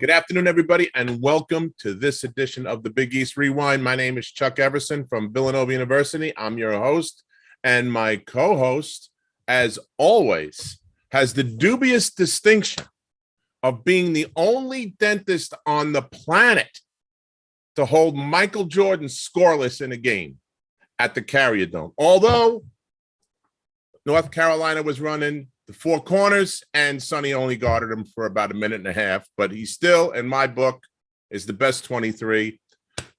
Good afternoon, everybody, and welcome to this edition of the Big East Rewind. My name is Chuck Everson from Villanova University. I'm your host, and my co-host, as always, has the dubious distinction of being the only dentist on the planet to hold Michael Jordan scoreless in a game at the Carrier Dome. Although North Carolina was running the four corners, and Sonny only guarded him for about a minute and a half, but he still, in my book, is the best 23.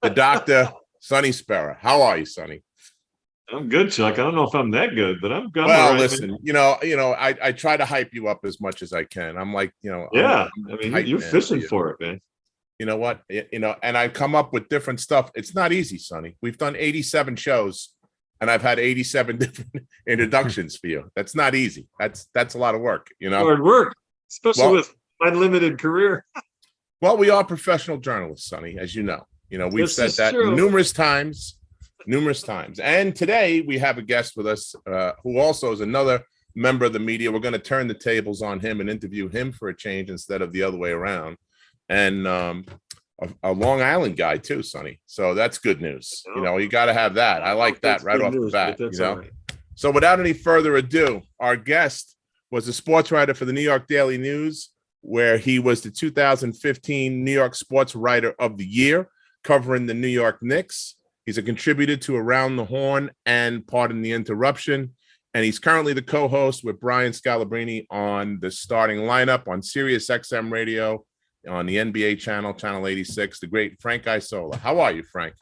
The doctor, Sonny Sparrow. How are you, Sonny? I'm good, Chuck. I don't know if I'm that good, but I'm good. Well, listen, I try to hype you up as much as I can. I'm like, yeah. You're fishing for it, man. You know what? And I come up with different stuff. It's not easy, Sonny. We've done 87 shows. And I've had 87 different introductions for you. That's not easy. That's a lot of work, Hard work, especially with my limited career. Well, we are professional journalists, Sonny, as you know. We've said that numerous times. And today we have a guest with us who also is another member of the media. We're going to turn the tables on him and interview him for a change instead of the other way around. And a Long Island guy too, Sonny. So that's good news. You got to have that. I like that right off the bat. Right. So without any further ado, our guest was a sports writer for the New York Daily News, where he was the 2015 New York Sports Writer of the Year, covering the New York Knicks. He's a contributor to Around the Horn and Pardon the Interruption. And he's currently the co-host with Brian Scalabrine on the Starting Lineup on Sirius XM Radio, on the NBA channel, Channel 86, the great Frank Isola. How are you, Frank?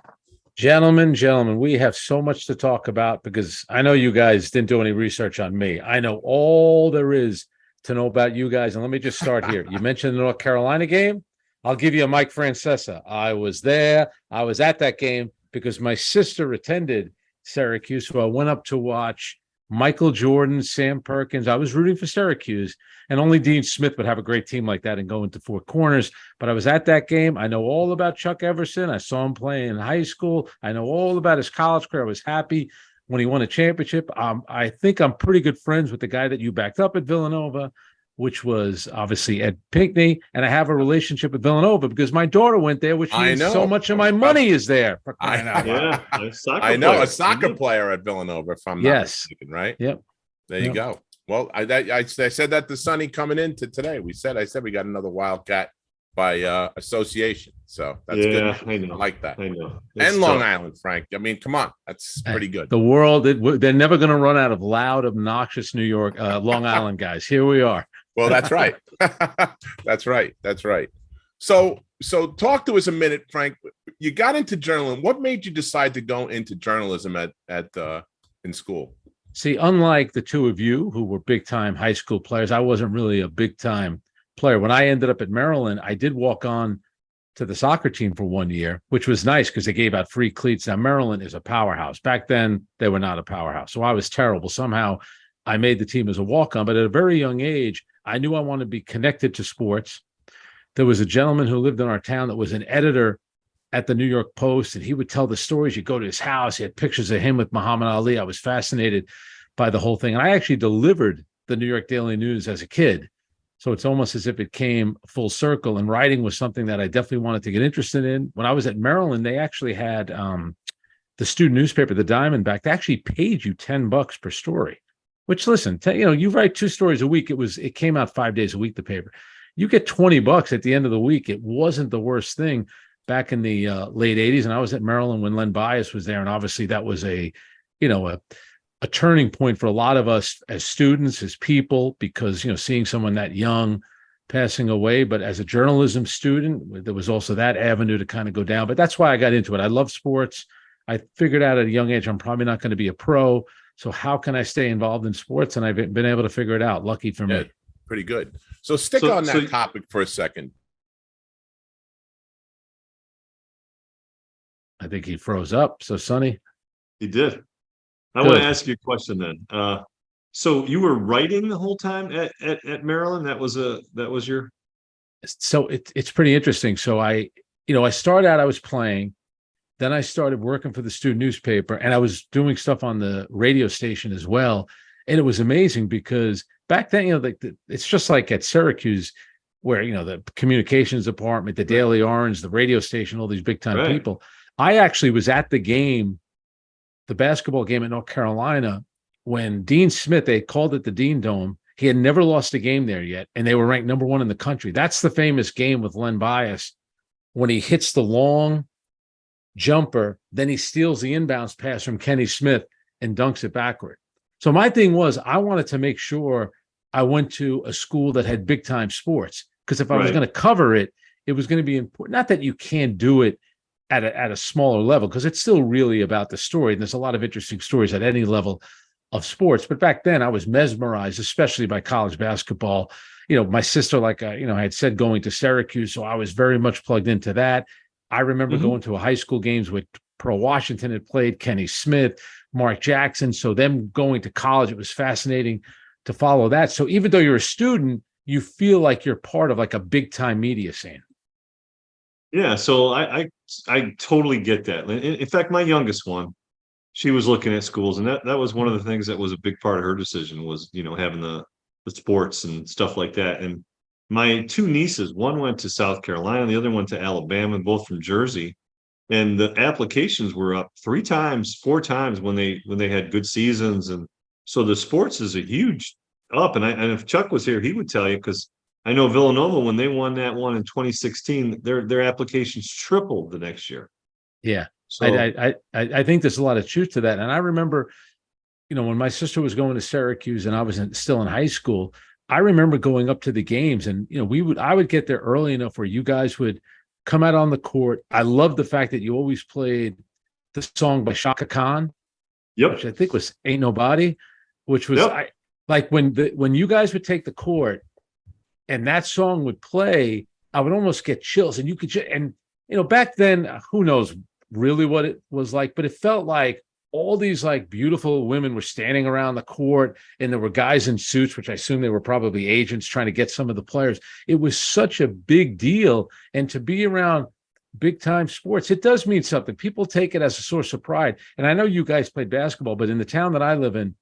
Gentlemen, we have so much to talk about because I know you guys didn't do any research on me. I know all there is to know about you guys. And let me just start here. You mentioned the North Carolina game. I'll give you a Mike Francesa. I was there. I was at that game because my sister attended Syracuse, so I went up to watch Michael Jordan, Sam Perkins. I was rooting for Syracuse, and only Dean Smith would have a great team like that and go into four corners. But I was at that game. I know all about Chuck Everson. I saw him play in high school. I know all about his college career. I was happy when he won a championship. I think I'm pretty good friends with the guy that you backed up at Villanova, which was obviously Ed Pinckney. And I have a relationship with Villanova because my daughter went there, which means so much of my money is there. I know a soccer player at Villanova, if I'm not mistaken, right? Yep. There you go. Well, I said that to Sonny coming into today. I said we got another Wildcat by association. So that's good. I know. I like that. I know. And Long Island, Frank. I mean, come on. That's pretty good. The world, they're never going to run out of loud, obnoxious New York, Long Island guys. Here we are. Well, that's right. That's right. So talk to us a minute, Frank. You got into journalism. What made you decide to go into journalism in school? See, unlike the two of you who were big-time high school players, I wasn't really a big-time player. When I ended up at Maryland, I did walk on to the soccer team for 1 year, which was nice because they gave out free cleats. Now, Maryland is a powerhouse. Back then, they were not a powerhouse. So I was terrible. Somehow, I made the team as a walk-on. But at a very young age, I knew I wanted to be connected to sports. There was a gentleman who lived in our town that was an editor at the New York Post, and he would tell the stories. You go to his house, he had pictures of him with Muhammad Ali. I was fascinated by the whole thing. And I actually delivered the New York Daily News as a kid. So it's almost as if it came full circle. And writing was something that I definitely wanted to get interested in. When I was at Maryland, they actually had the student newspaper, the Diamondback. They actually paid you $10 per story, which, listen, you write 2 stories a week. It came out 5 days a week, the paper. You get $20 at the end of the week. It wasn't the worst thing back in the late 80s. And I was at Maryland when Len Bias was there. And obviously that was a turning point for a lot of us as students, as people, because, seeing someone that young passing away. But as a journalism student, there was also that avenue to kind of go down. But that's why I got into it. I love sports. I figured out at a young age, I'm probably not going to be a pro. So how can I stay involved in sports? And I've been able to figure it out. Lucky for me. Pretty good. So stick on that topic for a second. I think he froze up. So, Sonny? He did. I want to ask you a question then. So you were writing the whole time at Maryland? That was your... So it's pretty interesting. So I started out, I was playing. Then I started working for the student newspaper, and I was doing stuff on the radio station as well. And it was amazing because back then, it's just like at Syracuse, where, the communications department, the Daily Orange, the radio station, all these big time Right. people. I actually was at the basketball game at North Carolina, when Dean Smith, they called it the Dean Dome. He had never lost a game there yet, and they were ranked number 1 in the country. That's the famous game with Len Bias, when he hits the long jumper, then he steals the inbounds pass from Kenny Smith and dunks it backward. So my thing was, I wanted to make sure I went to a school that had big time sports, because if I was going to cover it, it was going to be important. Not that you can't do it at a smaller level, because it's still really about the story. And there's a lot of interesting stories at any level of sports. But back then I was mesmerized, especially by college basketball. My sister, like, I had said, going to Syracuse. So I was very much plugged into that. I remember going to a high school games with Pearl Washington had played, Kenny Smith, Mark Jackson. So them going to college, it was fascinating to follow that. So even though you're a student, you feel like you're part of like a big time media scene. Yeah. So I totally get that. In fact, my youngest one, she was looking at schools, and that was one of the things that was a big part of her decision was, having the sports and stuff like that. And my 2 nieces, one went to South Carolina, the other went to Alabama, both from Jersey. And the applications were up 3 times, 4 times when they had good seasons. And so the sports is a huge up. And if Chuck was here, he would tell you, because I know Villanova, when they won that one in 2016, their applications tripled the next year. Yeah. So I think there's a lot of truth to that. And I remember, when my sister was going to Syracuse and I was still in high school, I remember going up to the games, and I would get there early enough where you guys would come out on the court. I love the fact that you always played the song by Shaka Khan, which I think was "Ain't Nobody," which was like when you guys would take the court and that song would play, I would almost get chills. And you could, back then, who knows really what it was like, but it felt like all these like beautiful women were standing around the court, and there were guys in suits, which I assume they were probably agents trying to get some of the players. It was such a big deal. And to be around big time sports, it does mean something. People take it as a source of pride. And I know you guys played basketball, but in the town that I live in,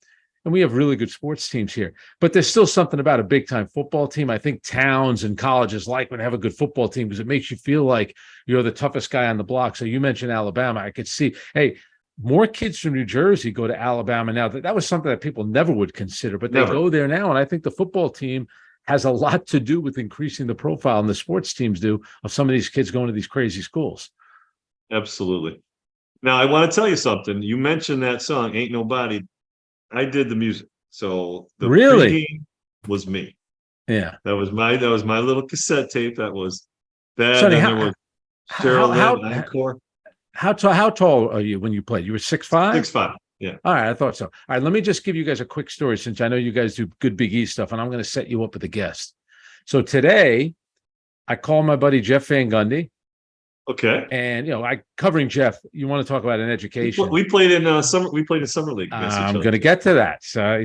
and we have really good sports teams here, but there's still something about a big time football team. I think towns and colleges like when they have a good football team, because it makes you feel like you're the toughest guy on the block. So you mentioned Alabama. I could see, hey, more kids from New Jersey go to Alabama now. That was something that people never would consider, but they go there now. And I think the football team has a lot to do with increasing the profile, and the sports teams do, of some of these kids going to these crazy schools. Absolutely. Now, I want to tell you something. You mentioned that song, "Ain't Nobody." I did the music. So the pregame was me. Yeah. That was my little cassette tape. That was that. Sonny, there was Cheryl Lynn, Encore. How tall are you when you played? You were 6'5"? 6'5". Yeah. All right. I thought so. All right. Let me just give you guys a quick story, since I know you guys do good Big East stuff, and I'm going to set you up with a guest. So today I called my buddy Jeff Van Gundy. Okay. And, covering Jeff, you want to talk about an education. We played in summer. We played in summer league. I'm going to get to that. So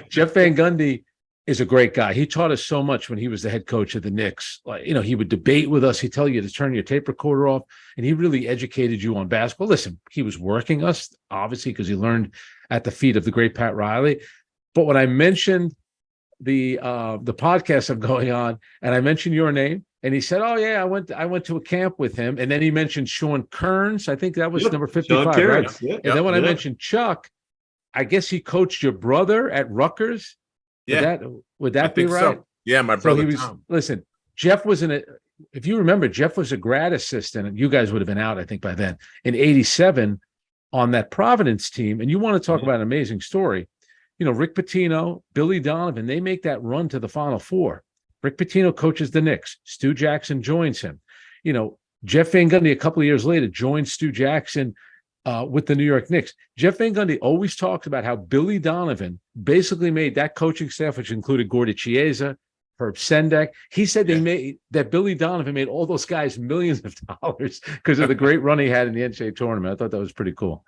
Jeff Van Gundy is a great guy. He taught us so much when he was the head coach of the Knicks. Like, he would debate with us. He'd tell you to turn your tape recorder off, and he really educated you on basketball. Listen, he was working us, obviously, because he learned at the feet of the great Pat Riley. But when I mentioned the podcast I'm going on, and I mentioned your name, and he said, "Oh yeah, I went to a camp with him." And then he mentioned Sean Kearns. I think that was number 55, right? Yeah. And then when I mentioned Chuck, I guess he coached your brother at Rutgers. Yeah. Would that be right? So. Yeah, my brother. So he was, Tom. Listen, Jeff was if you remember, Jeff was a grad assistant, and you guys would have been out, I think, by then, in '87 on that Providence team. And you want to talk about an amazing story. Rick Pitino, Billy Donovan, they make that run to the Final Four. Rick Pitino coaches the Knicks. Stu Jackson joins him. Jeff Van Gundy, a couple of years later, joined Stu Jackson with the New York Knicks. Jeff Van Gundy always talks about how Billy Donovan basically made that coaching staff, which included Gordy Chiesa, Herb Sendek. He said that Billy Donovan made all those guys millions of dollars because of the great run he had in the NCAA tournament. I thought that was pretty cool.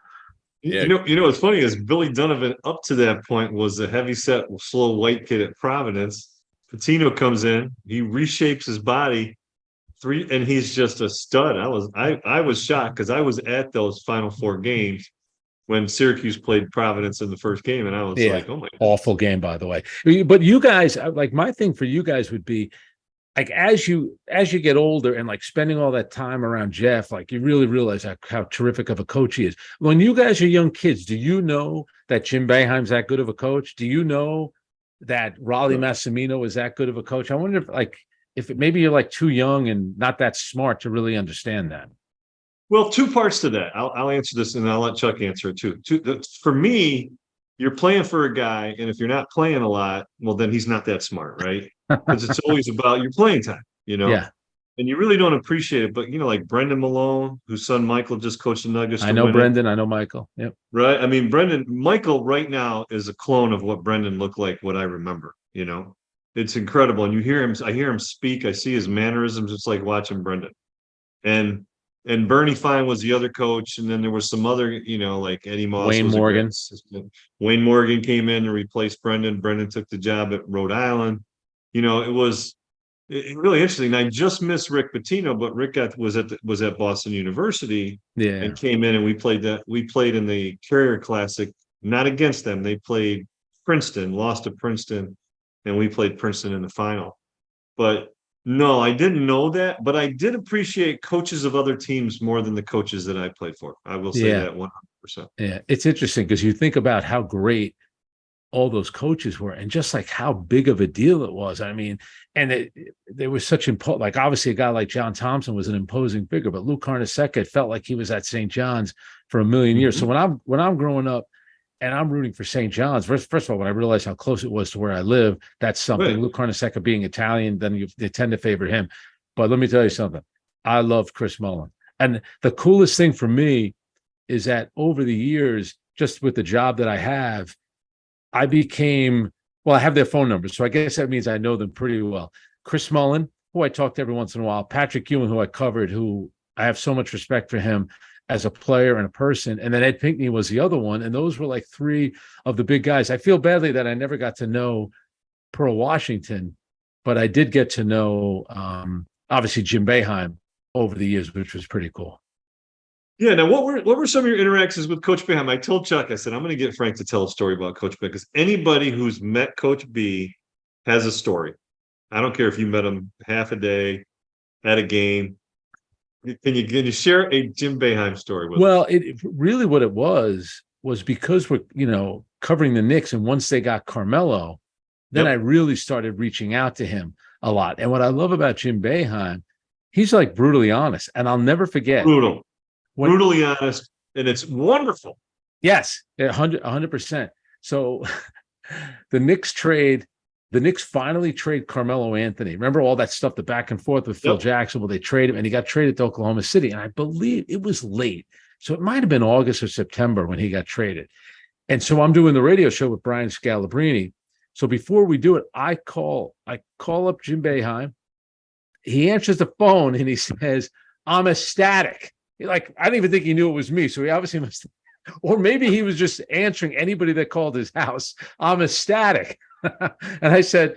Yeah. What's funny is Billy Donovan up to that point was a heavy-set, slow white kid at Providence. Pitino comes in, he reshapes his body, and he's just a stud. I was shocked, because I was at those Final Four games when Syracuse played Providence in the first game, and I was like, "Oh my God." Awful game, by the way. But you guys, like, my thing for you guys would be, like as you get older and like spending all that time around Jeff, like you really realize how terrific of a coach he is. When you guys are young kids, do you know that Jim Boeheim's that good of a coach? Do you know that Raleigh Massimino is that good of a coach? I wonder if maybe you're like too young and not that smart to really understand that. Well, two parts to that. I'll answer this, and I'll let Chuck answer it too. For me, you're playing for a guy, and if you're not playing a lot, well, then he's not that smart, right? Because it's always about your playing time, Yeah. And you really don't appreciate it. But like Brendan Malone, whose son Michael just coached the Nuggets. I know Brendan. I know Michael. Yep. Right. I mean, Michael right now is a clone of what Brendan looked like, what I remember. It's incredible. And I hear him speak. I see his mannerisms. It's like watching Brendan. And Bernie Fine was the other coach, and then there was some other, like Eddie Moss. Wayne Morgan. Wayne Morgan came in and replaced Brendan. Brendan took the job at Rhode Island. It was really interesting. I just missed Rick Pitino, but Rick was at Boston University, and came in, and we played in the Carrier Classic, not against them. They played Princeton, lost to Princeton, and we played Princeton in the final. But no, I didn't know that, but I did appreciate coaches of other teams more than the coaches that I played for. I will say that 100%. Yeah, it's interesting because you think about how great all those coaches were and just like how big of a deal it was. I mean, and there was such like obviously a guy like John Thompson was an imposing figure, but Lou Carnesecca, it felt like he was at St. John's for a million years. So when I'm growing up, and I'm rooting for St. John's. First of all, when I realized how close it was to where I live, that's something. Right. Lou Carnesecca being Italian, then they tend to favor him. But let me tell you something. I loved Chris Mullin. And the coolest thing for me is that over the years, just with the job that I have, I have their phone numbers. So I guess that means I know them pretty well. Chris Mullin, who I talk to every once in a while, Patrick Ewing, who I covered, who I have so much respect for him as a player and a person. And then Ed Pinckney was the other one. And those were like three of the big guys. I feel badly that I never got to know Pearl Washington, but I did get to know, obviously, Jim Boeheim over the years, which was pretty cool. Yeah. Now, what were some of your interactions with Coach Boeheim? I told Chuck, I said, I'm going to get Frank to tell a story about Coach Boeheim, because anybody who's met Coach B has a story. I don't care if you met him half a day at a game. Can you share a Jim Boeheim story with us? Well, it really what it was because we're, covering the Knicks, and once they got Carmelo, then I really started reaching out to him a lot. And what I love about Jim Boeheim, he's like brutally honest, and I'll never forget. Brutally honest, and it's wonderful. Yes, 100%. So the Knicks finally trade Carmelo Anthony. Remember all that stuff, the back and forth with Phil Jackson? Well, they traded him, and he got traded to Oklahoma City. And I believe it was late. So it might have been August or September when he got traded. And so I'm doing the radio show with Brian Scalabrine. So before we do it, I call up Jim Boeheim. He answers the phone and he says, "I'm ecstatic." I didn't even think he knew it was me. So he obviously must, or maybe he was just answering anybody that called his house. "I'm ecstatic." And I said,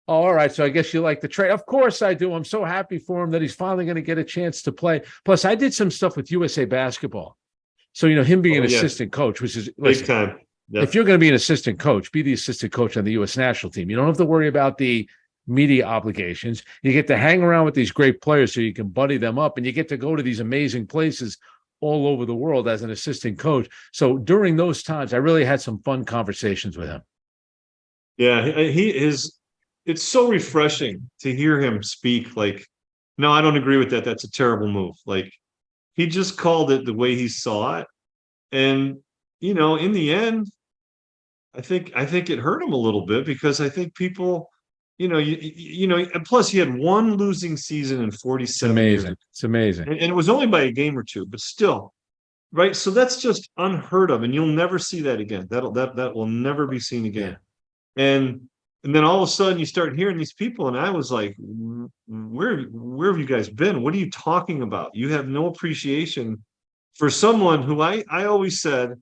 "Oh, all right. So I guess you like the trade." "Of course I do. I'm so happy for him that he's finally going to get a chance to play." Plus, I did some stuff with USA Basketball. So, him being an assistant coach, which is big time. Yep. If you're going to be an assistant coach, be the assistant coach on the U.S. national team. You don't have to worry about the media obligations. You get to hang around with these great players so you can buddy them up, and you get to go to these amazing places all over the world as an assistant coach. So during those times, I really had some fun conversations with him. Yeah, it's so refreshing to hear him speak like, "No, I don't agree with that. That's a terrible move." Like, he just called it the way he saw it. And, in the end, I think it hurt him a little bit, because I think people, and plus he had one losing season in 47 years. It's amazing. And it was only by a game or two, but still, right? So that's just unheard of, and you'll never see that again. That will never be seen again. Yeah. And then all of a sudden you start hearing these people, and I was like, where have you guys been? What are you talking about? You have no appreciation for someone who I always said,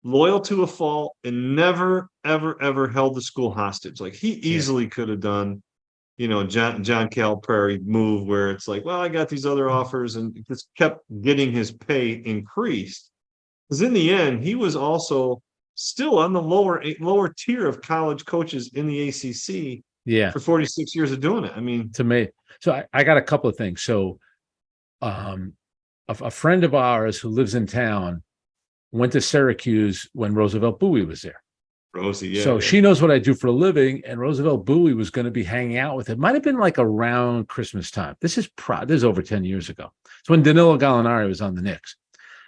loyal to a fault, and never, ever, ever held the school hostage. Like, he easily could have done, John Calipari move where it's like, well, I got these other offers, and just kept getting his pay increased. Because in the end, he was also still on the lower tier of college coaches in the ACC, Yeah. for 46 years of doing it. I mean, To me. So I got a couple of things. So a friend of ours who lives in town went to Syracuse when Roosevelt Bowie was there. Rosie, yeah. So she knows what I do for a living, and Roosevelt Bowie was going to be hanging out with him. Might have been like around Christmas time. This is over 10 years ago. It's when Danilo Gallinari was on the Knicks.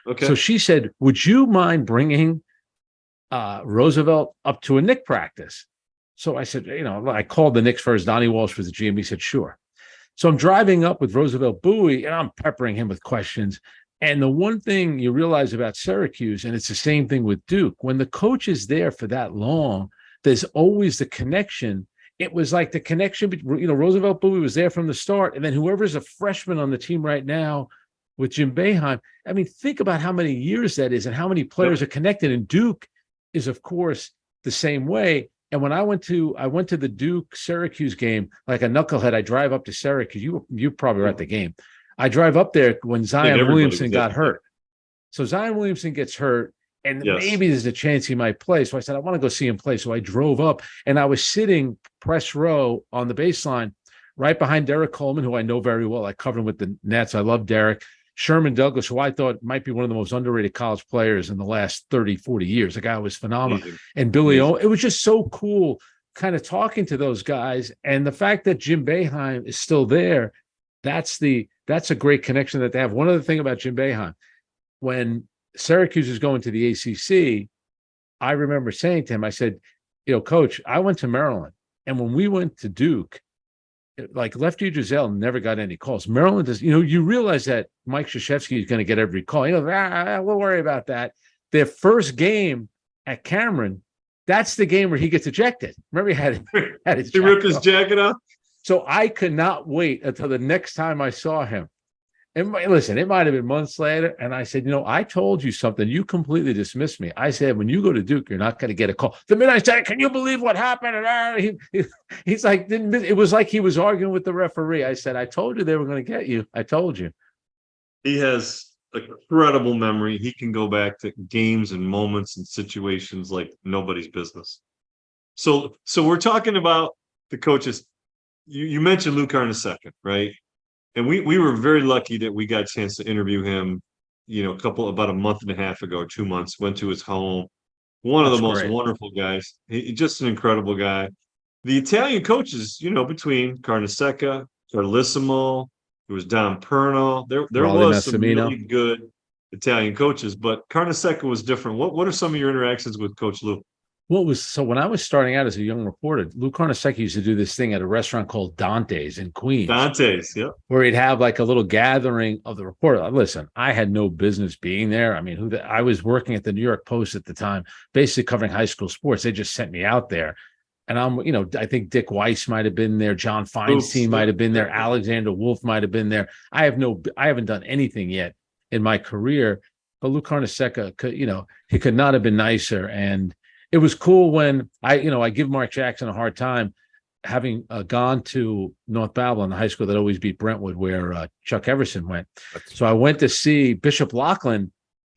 Okay. So she said, would you mind bringing Roosevelt up to a Knick practice? So I said, I called the Knicks first. Donnie Walsh was the GM. He said, sure. So I'm driving up with Roosevelt Bowie, and I'm peppering him with questions. And the one thing you realize about Syracuse, and it's the same thing with Duke, when the coach is there for that long, there's always the connection. It was like the connection between, Roosevelt Bowie was there from the start, and then whoever's a freshman on the team right now with Jim Boeheim. I mean, think about how many years that is and how many players are connected. And Duke is, of course, the same way. And when I went to the Duke Syracuse game, like a knucklehead, I drive up to Syracuse. You probably were at the game. I drive up there when Zion Williamson got hurt. So Zion Williamson gets hurt, and maybe there's a chance he might play. So I said, I want to go see him play. So I drove up, and I was sitting press row on the baseline right behind Derek Coleman, who I know very well. I covered him with the Nets. I love Derek. Sherman Douglas, who I thought might be one of the most underrated college players in the last 30, 40 years. The guy was phenomenal. Amazing. And Billy Owen. It was just so cool kind of talking to those guys. And the fact that Jim Boeheim is still there, that's a great connection that they have. One other thing about Jim Boeheim, when Syracuse is going to the ACC, I remember saying to him, I said, Coach, I went to Maryland, and when we went to Duke, like Lefty Driesell never got any calls. Maryland does, you realize that Mike Krzyzewski is going to get every call. We'll worry about that. Their first game at Cameron, that's the game where he gets ejected. Remember, he had his he ripped his jacket off. So I could not wait until the next time I saw him. And listen, it might have been months later. And I said, I told you something. You completely dismissed me. I said, when you go to Duke, you're not going to get a call. The minute I said, can you believe what happened? And he's like, it was like he was arguing with the referee. I said, I told you they were going to get you. I told you. He has an incredible memory. He can go back to games and moments and situations like nobody's business. So we're talking about the coaches. You mentioned Lou Carnesecca, right? And we were very lucky that we got a chance to interview him, about a month and a half ago, 2 months, went to his home. One of the most wonderful guys. He just an incredible guy. The Italian coaches, between Carnesecca, Carlissimo, there was Don Perno. There was some really good Italian coaches, but Carnesecca was different. What are some of your interactions with Coach Lou? So when I was starting out as a young reporter, Lou Carnesecca used to do this thing at a restaurant called Dante's in Queens. Dante's, yeah. Where he'd have like a little gathering of the reporter. Listen, I had no business being there. I mean, I was working at the New York Post at the time, basically covering high school sports. They just sent me out there. And I think Dick Weiss might have been there. John Feinstein might have been there. Alexander Wolf might have been there. I haven't done anything yet in my career, but Lou Carnesecca he could not have been nicer. And it was cool when I give Mark Jackson a hard time having gone to North Babylon, the high school that always beat Brentwood, where Chuck Everson went. So I went to see Bishop Lachlan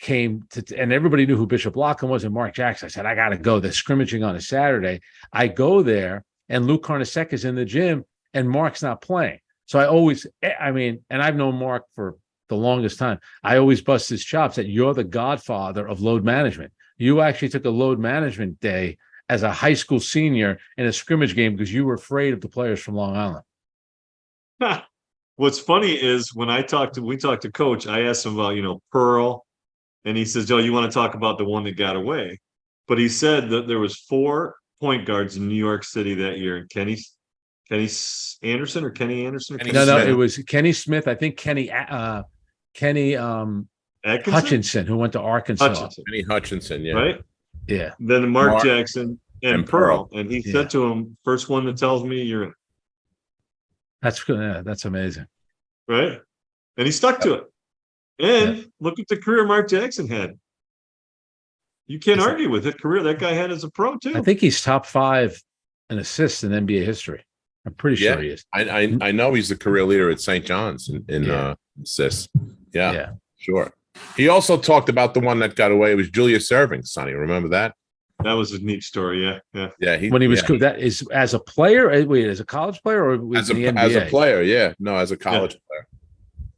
and everybody knew who Bishop Lachlan was and Mark Jackson. I said, I got to go. They're scrimmaging on a Saturday. I go there and Lou Carnesecca is in the gym and Mark's not playing. So and I've known Mark for the longest time. I always bust his chops that you're the godfather of load management. You actually took a load management day as a high school senior in a scrimmage game because you were afraid of the players from Long Island. What's funny is when we talked to Coach, I asked him about, Pearl, and he says, Joe, you want to talk about the one that got away? But he said that there was 4 point guards in New York City that year, and Kenny Anderson. No, it was Kenny Smith. I think Kenny Hutchinson, who went to Arkansas. Kenny Hutchinson, yeah. Right? Yeah. Then Mark Jackson and Pearl. And he said to him, first one that tells me you're in. That's good. Yeah, that's amazing. Right? And he stuck to it. And look at the career Mark Jackson had. You can't argue with it. Career that guy had as a pro, too. I think he's top 5 in assists in NBA history. I'm pretty sure he is. I know he's the career leader at St. John's in assists. Yeah, sure. He also talked about the one that got away. It was Julius Erving, Sonny. Remember that? That was a neat story. Yeah, yeah. Yeah, when he was that is as a player. Wait, as a college player or as the NBA? as a player. Yeah, no, as a college player.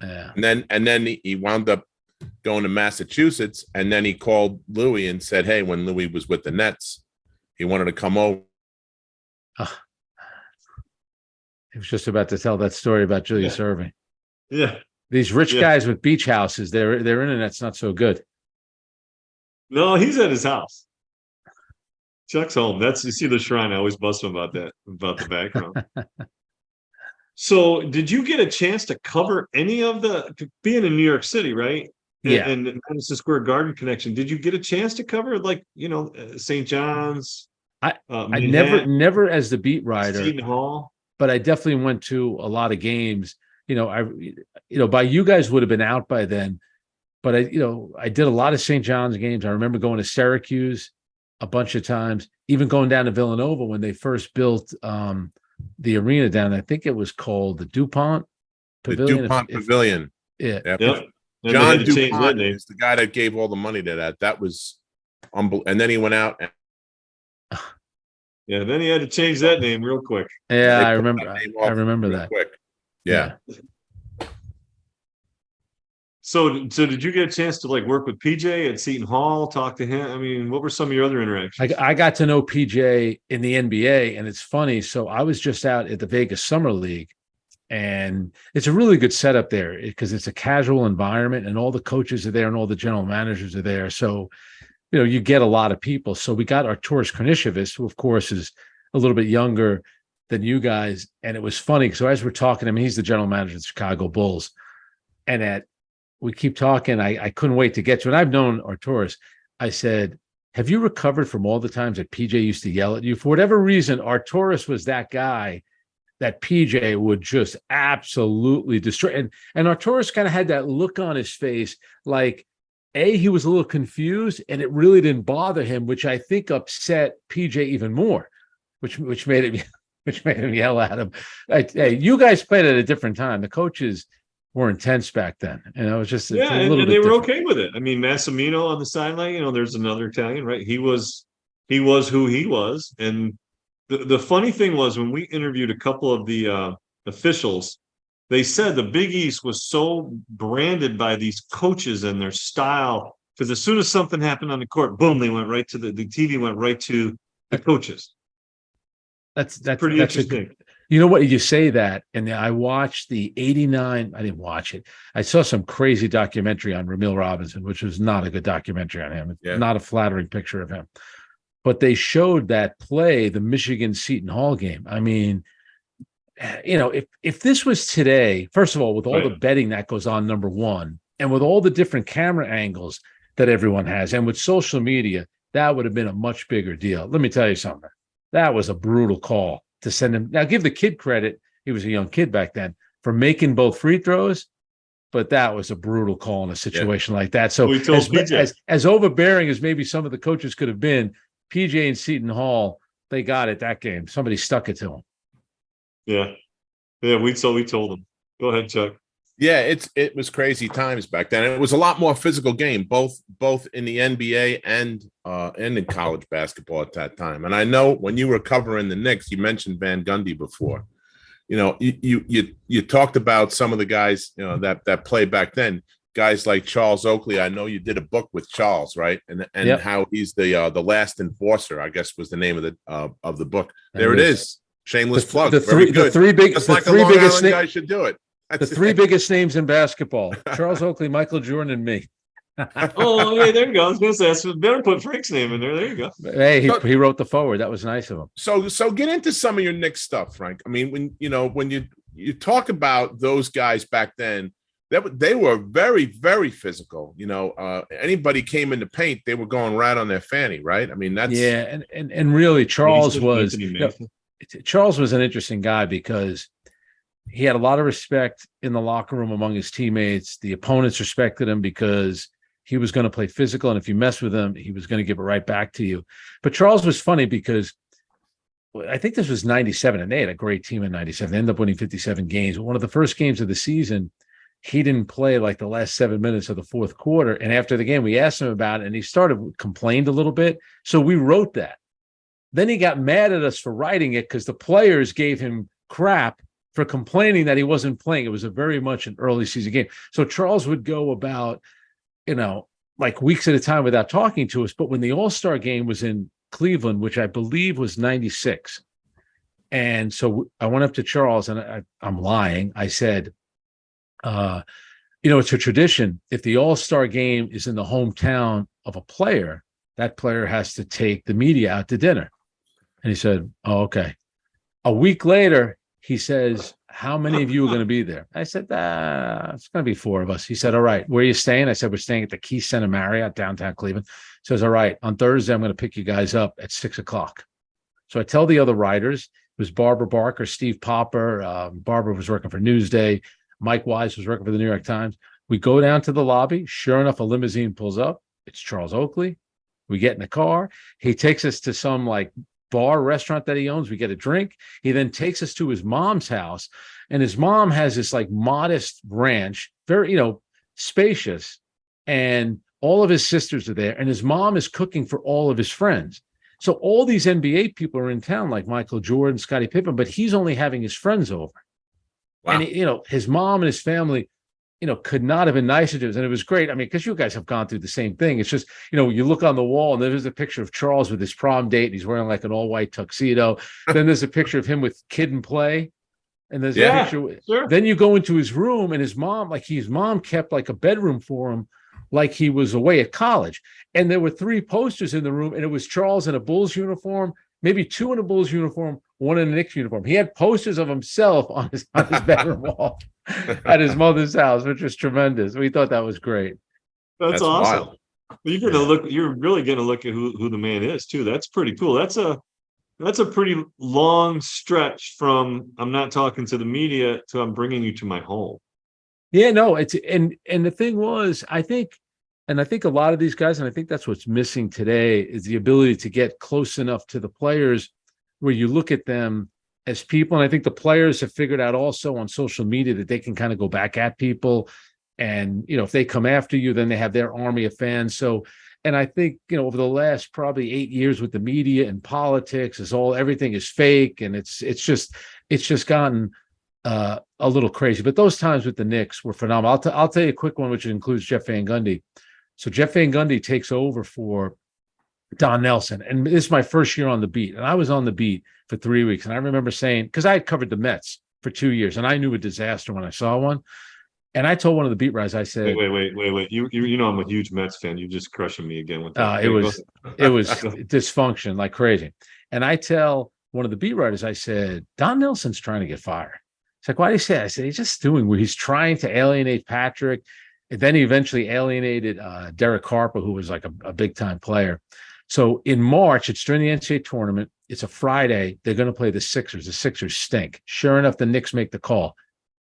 Yeah. And then he wound up going to Massachusetts, and then he called Louis and said, "Hey, when Louis was with the Nets, he wanted to come over." He was just about to tell that story about Julius Erving. Yeah. These rich guys with beach houses, their internet's not so good. No, he's at his house. Chuck's home. You see the shrine. I always bust him about that, about the background. So did you get a chance to cover any of being in New York City, right? Yeah. And Madison Square Garden connection. Did you get a chance to cover St. John's? I never as the beat writer, Seton Hall, but I definitely went to a lot of games. By you guys would have been out by then, but I did a lot of St. John's games. I remember going to Syracuse a bunch of times, even going down to Villanova when they first built the arena down. I think it was called the DuPont Pavilion. The DuPont Pavilion. Yeah. Yep. John DuPont is the guy that gave all the money to that. That was unbelievable. And then he went out. Then he had to change that name real quick. Yeah, I remember. I remember that. Quick. Yeah. So did you get a chance to work with PJ at Seton Hall, talk to him? I mean, what were some of your other interactions? I got to know PJ in the NBA, and it's funny. So I was just out at the Vegas Summer League, and it's a really good setup there because it's a casual environment, and all the coaches are there, and all the general managers are there. So, you get a lot of people. So we got Arturas Karnisovas, who of course is a little bit younger than you guys, and it was funny. So as we're talking to him, he's the general manager of the Chicago Bulls, and we keep talking. I couldn't wait to get to it. I've known Arturas. I said, have you recovered from all the times that PJ used to yell at you? For whatever reason, Arturas was that guy that PJ would just absolutely destroy. And Arturas kind of had that look on his face, like, he was a little confused, and it really didn't bother him, which I think upset PJ even more, which made him yell at him. Hey, you guys played at a different time. The coaches were intense back then, and it was just and they were different. Okay with it. I mean, Massimino on the sideline, there's another Italian, right? He was who he was, and the funny thing was when we interviewed a couple of the officials, they said the Big East was so branded by these coaches and their style, because as soon as something happened on the court, boom, they went right to the TV went right to the coaches. That's pretty interesting. You know what? You say that, and I watched the '89. I didn't watch it. I saw some crazy documentary on Ramil Robinson, which was not a good documentary on him. It's not a flattering picture of him. But they showed that play, the Michigan Seton Hall game. I mean, if this was today, first of all, with all the betting that goes on, number one, and with all the different camera angles that everyone has, and with social media, that would have been a much bigger deal. Let me tell you something. That was a brutal call to send him. Now, give the kid credit. He was a young kid back then for making both free throws, but that was a brutal call in a situation like that. So as overbearing as maybe some of the coaches could have been, PJ and Seton Hall, they got it that game. Somebody stuck it to them. Yeah. We told them. Go ahead, Chuck. Yeah, it was crazy times back then. It was a lot more physical game, both in the NBA and in college basketball at that time. And I know when you were covering the Knicks, you mentioned Van Gundy before. You talked about some of the guys that played back then. Guys like Charles Oakley. I know you did a book with Charles, right? And how he's the last enforcer, I guess was the name of the book. There it is. Shameless plug. The three biggest guys should do it. The three biggest names in basketball: Charles Oakley, Michael Jordan, and me. Oh, yeah, there you go. I was going to say, better put Frank's name in there. There you go. Hey, he wrote the forward. That was nice of him. So get into some of your Knicks stuff, Frank. I mean, when you talk about those guys back then, they were very, very physical. Anybody came in the paint, they were going right on their fanny, right? I mean, that's and really, Charles was an interesting guy because he had a lot of respect in the locker room among his teammates. The opponents respected him because he was going to play physical, and if you mess with him, he was going to give it right back to you. But Charles was funny because I think this was 97, and they had a great team in 97. They ended up winning 57 games. But one of the first games of the season, he didn't play like the last 7 minutes of the fourth quarter. And after the game, we asked him about it, and he complained a little bit. So we wrote that. Then he got mad at us for writing it because the players gave him crap for complaining that he wasn't playing. It was a very much an early season game. So Charles would go about, like weeks at a time without talking to us. But when the All-Star game was in Cleveland, which I believe was 96. And so I went up to Charles, and I'm lying. I said, it's a tradition. If the All-Star game is in the hometown of a player, that player has to take the media out to dinner. And he said, oh, okay. A week later, he says, how many of you are going to be there? I said, it's going to be 4 of us. He said, all right, where are you staying? I said, we're staying at the Key Center Marriott, downtown Cleveland. He says, all right, on Thursday, I'm going to pick you guys up at 6:00. So I tell the other writers, it was Barbara Barker, Steve Popper. Barbara was working for Newsday. Mike Wise was working for the New York Times. We go down to the lobby. Sure enough, a limousine pulls up. It's Charles Oakley. We get in the car. He takes us to some like bar restaurant that he owns. We get a drink. He then takes us to his mom's house, and his mom has this like modest ranch, very, spacious, and all of his sisters are there, and his mom is cooking for all of his friends. So all these NBA people are in town, like Michael Jordan, Scottie Pippen, but he's only having his friends over. Wow. And his mom and his family, could not have been nicer to us. And it was great. I mean, because you guys have gone through the same thing. It's just, you look on the wall and there's a picture of Charles with his prom date, and he's wearing like an all-white tuxedo. Then there's a picture of him with Kid and Play. And there's a picture. Sure. Then you go into his room, and his mom kept like a bedroom for him, like he was away at college. And there were 3 posters in the room, and it was Charles in a Bulls uniform, maybe 2 in a Bulls uniform, 1 in a Knicks uniform. He had posters of himself on his bedroom wall at his mother's house, which was tremendous. We thought that was great. That's awesome. Wild. You're really going to look at who the man is too. That's pretty cool. That's a pretty long stretch from I'm not talking to the media to I'm bringing you to my home. Yeah, no, and the thing was, I think a lot of these guys, and I think that's what's missing today, is the ability to get close enough to the players where you look at them as people. And I think the players have figured out also on social media that they can kind of go back at people. And, if they come after you, then they have their army of fans. So, and I think, over the last probably 8 years with the media and politics, everything is fake. And it's just gotten a little crazy. But those times with the Knicks were phenomenal. I'll tell you a quick one, which includes Jeff Van Gundy. So Jeff Van Gundy takes over for Don Nelson. And this is my first year on the beat. And I was on the beat for 3 weeks. And I remember saying, because I had covered the Mets for 2 years, and I knew a disaster when I saw one. And I told one of the beat writers, I said, wait. You know I'm a huge Mets fan. You're just crushing me again with that. It was dysfunction like crazy. And I tell one of the beat writers, I said, Don Nelson's trying to get fired. It's like, why do you say that? I said, he's just doing what he's trying to alienate Patrick. And then he eventually alienated Derek Harper, who was like a big-time player. So in March, it's during the NCAA tournament. It's a Friday. They're going to play the Sixers. The Sixers stink. Sure enough, the Knicks make the call.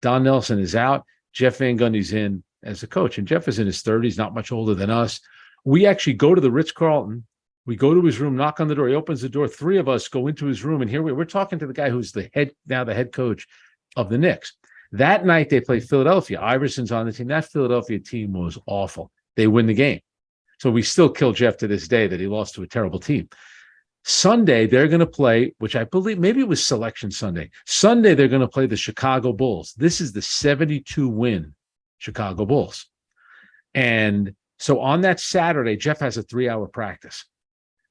Don Nelson is out. Jeff Van Gundy's in as a coach. And Jeff is in his 30s, not much older than us. We actually go to the Ritz-Carlton. We go to his room, knock on the door. He opens the door. 3 of us go into his room. And here we're talking to the guy who's the head coach of the Knicks. That night, they play Philadelphia. Iverson's on the team. That Philadelphia team was awful. They win the game. So we still kill Jeff to this day that he lost to a terrible team. Sunday, they're going to play, which I believe maybe it was Selection Sunday. Sunday, they're going to play the Chicago Bulls. This is the 72-win Chicago Bulls. And so on that Saturday, Jeff has a 3-hour practice.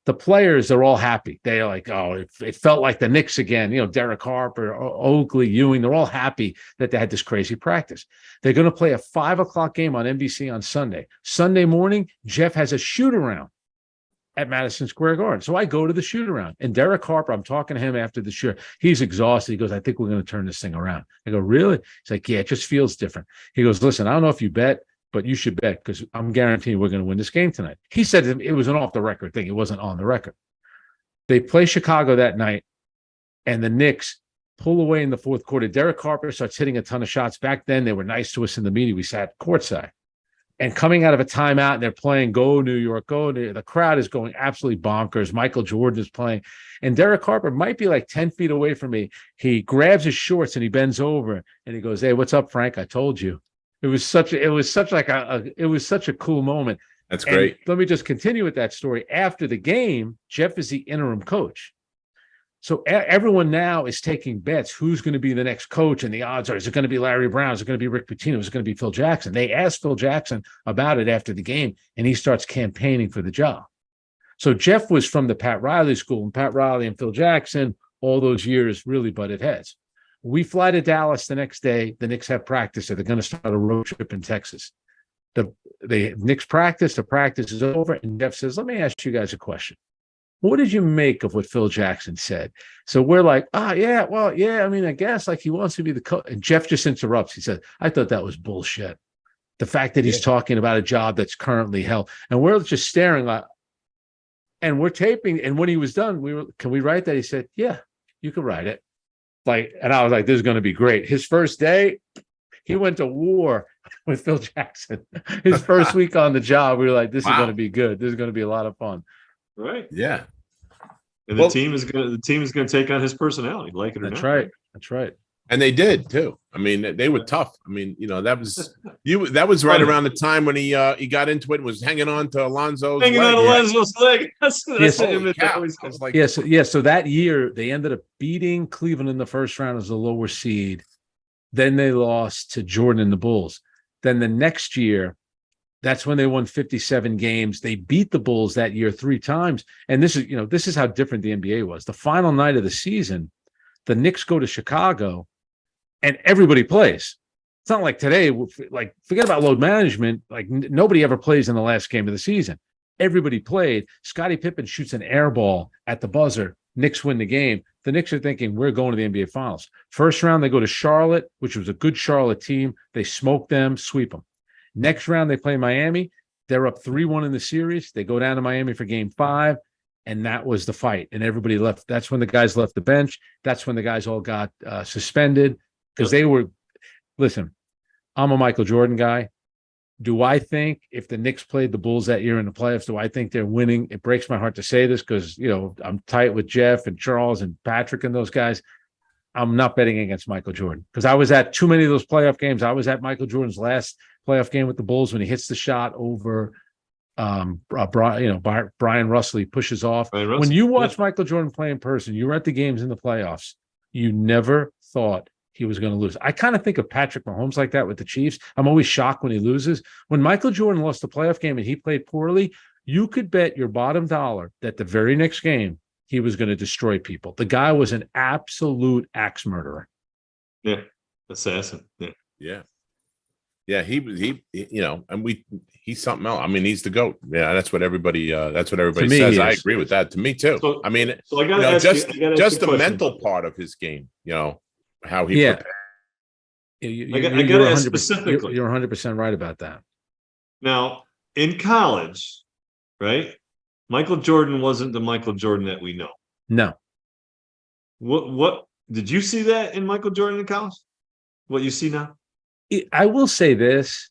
The players are all happy. They're like, oh, it felt like the Knicks again. Derek Harper, Oakley, Ewing, they're all happy that they had this crazy practice. They're going to play a 5:00 game on NBC on Sunday. Sunday morning, Jeff has a shoot-around at Madison Square Garden. So I go to the shoot-around. And Derek Harper, I'm talking to him after the shoot. He's exhausted. He goes, I think we're going to turn this thing around. I go, really? He's like, yeah, it just feels different. He goes, listen, I don't know if you bet, but you should bet because I'm guaranteeing we're going to win this game tonight. He said it was an off-the-record thing. It wasn't on the record. They play Chicago that night, and the Knicks pull away in the fourth quarter. Derek Harper starts hitting a ton of shots. Back then, they were nice to us in the media. We sat courtside. And coming out of a timeout, and they're playing Go New York, Go New York. The crowd is going absolutely bonkers. Michael Jordan is playing. And Derek Harper might be like 10 feet away from me. He grabs his shorts, and he bends over, and he goes, hey, what's up, Frank? I told you. It was such a cool moment. That's And great. let me just continue with that story. After the game, Jeff is the interim coach. So everyone now is taking bets. Who's going to be the next coach? And the odds are, is it going to be Larry Brown? Is it going to be Rick Pitino? Is it going to be Phil Jackson? They asked Phil Jackson about it after the game, and he starts campaigning for the job. So Jeff was from the Pat Riley school, and Pat Riley and Phil Jackson, all those years, really butted heads. We fly to Dallas the next day. The Knicks have practice, so they're going to start a road trip in Texas. The Knicks practice, the practice is over, and Jeff says, let me ask you guys a question. What did you make of what Phil Jackson said? So we're like, yeah, well, yeah, I mean, I guess like he wants to be the coach. And Jeff just interrupts. He said, I thought that was bullshit. The fact that he's talking about a job that's currently held. And we're just staring at, and we're taping. And when he was done, can we write that? He said, yeah, you can write it. And I was like, this is going to be great. His first day, he went to war with Phil Jackson. His first week on the job, we were like, this is going to be good. This is going to be a lot of fun. Right. Yeah. And the team is going to take on his personality, like it or not. That's right. And they did too. I mean, they were tough. I mean, that was right around the time when he got into it, was hanging on to Alonzo's leg. Alonzo's leg. That's So that year they ended up beating Cleveland in the first round as a lower seed. Then they lost to Jordan and the Bulls. Then the next year, that's when they won 57 games. They beat the Bulls that year 3 times. And this is how different the NBA was. The final night of the season, the Knicks go to Chicago and everybody plays. It's not like today, like forget about load management. Like nobody ever plays in the last game of the season. Everybody played. Scottie Pippen shoots an air ball at the buzzer. Knicks win the game. The Knicks are thinking, we're going to the NBA Finals. First round, they go to Charlotte, which was a good Charlotte team. They smoke them, sweep them. Next round, they play Miami. They're up 3-1 in the series. They go down to Miami for game 5, and that was the fight. And everybody left. That's when the guys left the bench. That's when the guys all got suspended because they were – listen, I'm a Michael Jordan guy. Do I think if the Knicks played the Bulls that year in the playoffs, do I think they're winning? It breaks my heart to say this because, I'm tight with Jeff and Charles and Patrick and those guys. I'm not betting against Michael Jordan because I was at too many of those playoff games. I was at Michael Jordan's last playoff game with the Bulls when he hits the shot over Brian Russell. He pushes off. When you watch Michael Jordan play in person, you were at the games in the playoffs. You never thought he was going to lose. I kind of think of Patrick Mahomes like that with the Chiefs. I'm always shocked when he loses. When Michael Jordan lost the playoff game and he played poorly, you could bet your bottom dollar that the very next game he was going to destroy people. The guy was an absolute axe murderer. Yeah, assassin. Yeah. He's something else. I mean, he's the GOAT. Yeah, that's what everybody says. I agree with that. To me too. So, I mean, I got to ask just the mental part of his game. How he prepared. I got to ask specifically. You're 100% right about that. Now, in college, right? Michael Jordan wasn't the Michael Jordan that we know. No. What did you see that in Michael Jordan in college? What you see now? I will say this.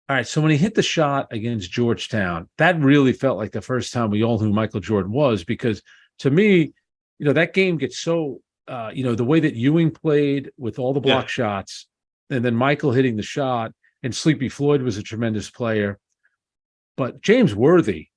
All right. So when he hit the shot against Georgetown, that really felt like the first time we all knew Michael Jordan was, because to me, that game gets so, the way that Ewing played with all the block shots and then Michael hitting the shot, and Sleepy Floyd was a tremendous player. But James Worthy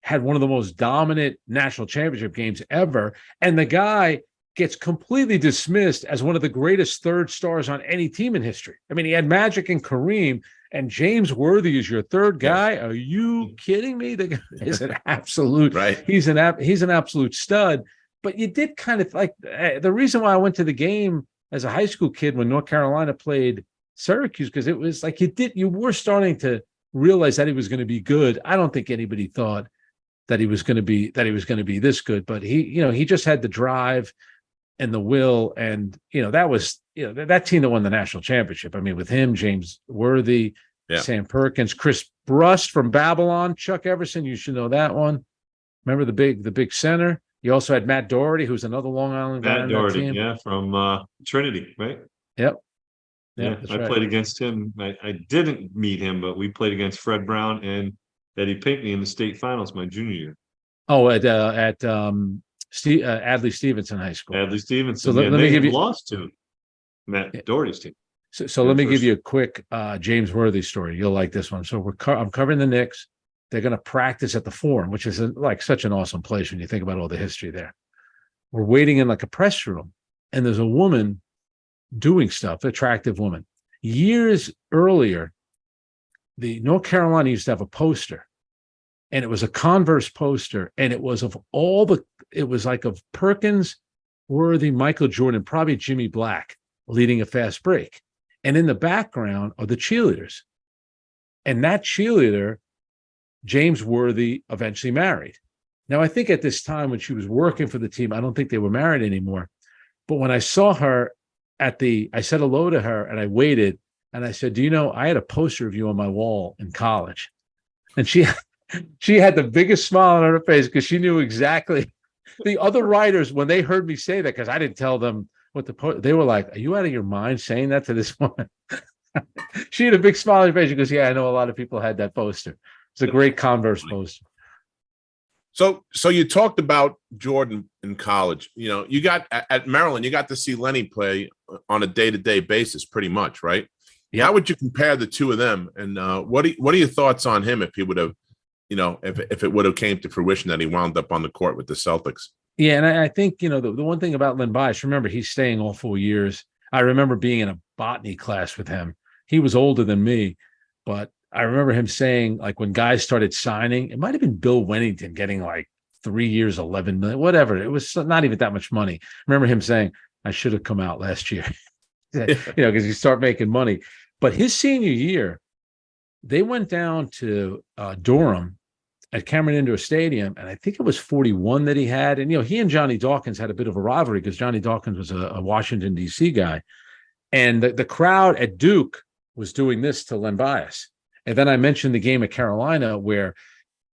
had one of the most dominant national championship games ever. And the guy gets completely dismissed as one of the greatest third stars on any team in history. I mean, he had Magic and Kareem, and James Worthy is your third guy. Are you kidding me? The guy is an absolute, right. He's an absolute stud. But you did kind of like the reason why I went to the game as a high school kid when North Carolina played Syracuse, because it was like you were starting to realize that he was going to be good. I don't think anybody thought that he was going to be this good, but he just had the drive and the will, and that was that team that won the national championship. I mean, with him, James Worthy, Sam Perkins, Chris Brust from Babylon, Chuck Everson, you should know that one. Remember the big center. You also had Matt Doherty, who's another Long Island guy. Matt Doherty, from Trinity, right? Yep. Yeah, I played against him. I didn't meet him, but we played against Fred Brown and Eddie Pinckney in the state finals my junior year. Oh, at Adley Stevenson High School. Adley Stevenson. So let me give you lost to Matt Doherty's team. So let me give you a quick James Worthy story. You'll like this one. So I'm covering the Knicks. They're going to practice at the Forum, which is like such an awesome place when you think about all the history there. We're waiting in like a press room, and there's a woman doing stuff, attractive woman. Years earlier, the North Carolina used to have a poster, and it was a Converse poster, and it was like of Perkins, Worthy, Michael Jordan, probably Jimmy Black leading a fast break. And in the background are the cheerleaders. And that cheerleader, James Worthy, eventually married. Now, I think at this time when she was working for the team, I don't think they were married anymore. But when I saw her I said hello to her and I waited and I said, do you know, I had a poster of you on my wall in college. And she had the biggest smile on her face because she knew exactly. The other writers, when they heard me say that, because I didn't tell them what they were like, are you out of your mind saying that to this woman? She had a big smile on her face because, yeah, I know a lot of people had that poster. It's a great Converse poster. So you talked about Jordan in college. You know, you got at Maryland, you got to see Lenny play on a day-to-day basis, pretty much, right? Yeah. How would you compare the two of them? And what are your thoughts on him if he would have, you know, if it would have came to fruition that he wound up on the court with the Celtics? Yeah, and I think, you know, the one thing about Len Bias, remember, he's staying all 4 years. I remember being in a botany class with him. He was older than me, but I remember him saying, like, when guys started signing, it might have been Bill Wennington getting like 3 years, 11 million, whatever. It was not even that much money. I remember him saying, I should have come out last year, you know, because you start making money. But his senior year, they went down to Durham at Cameron Indoor Stadium, and I think it was 41 that he had. And, you know, he and Johnny Dawkins had a bit of a rivalry because Johnny Dawkins was a Washington, D.C. guy. And the crowd at Duke was doing this to Len Bias. And then I mentioned the game at Carolina where,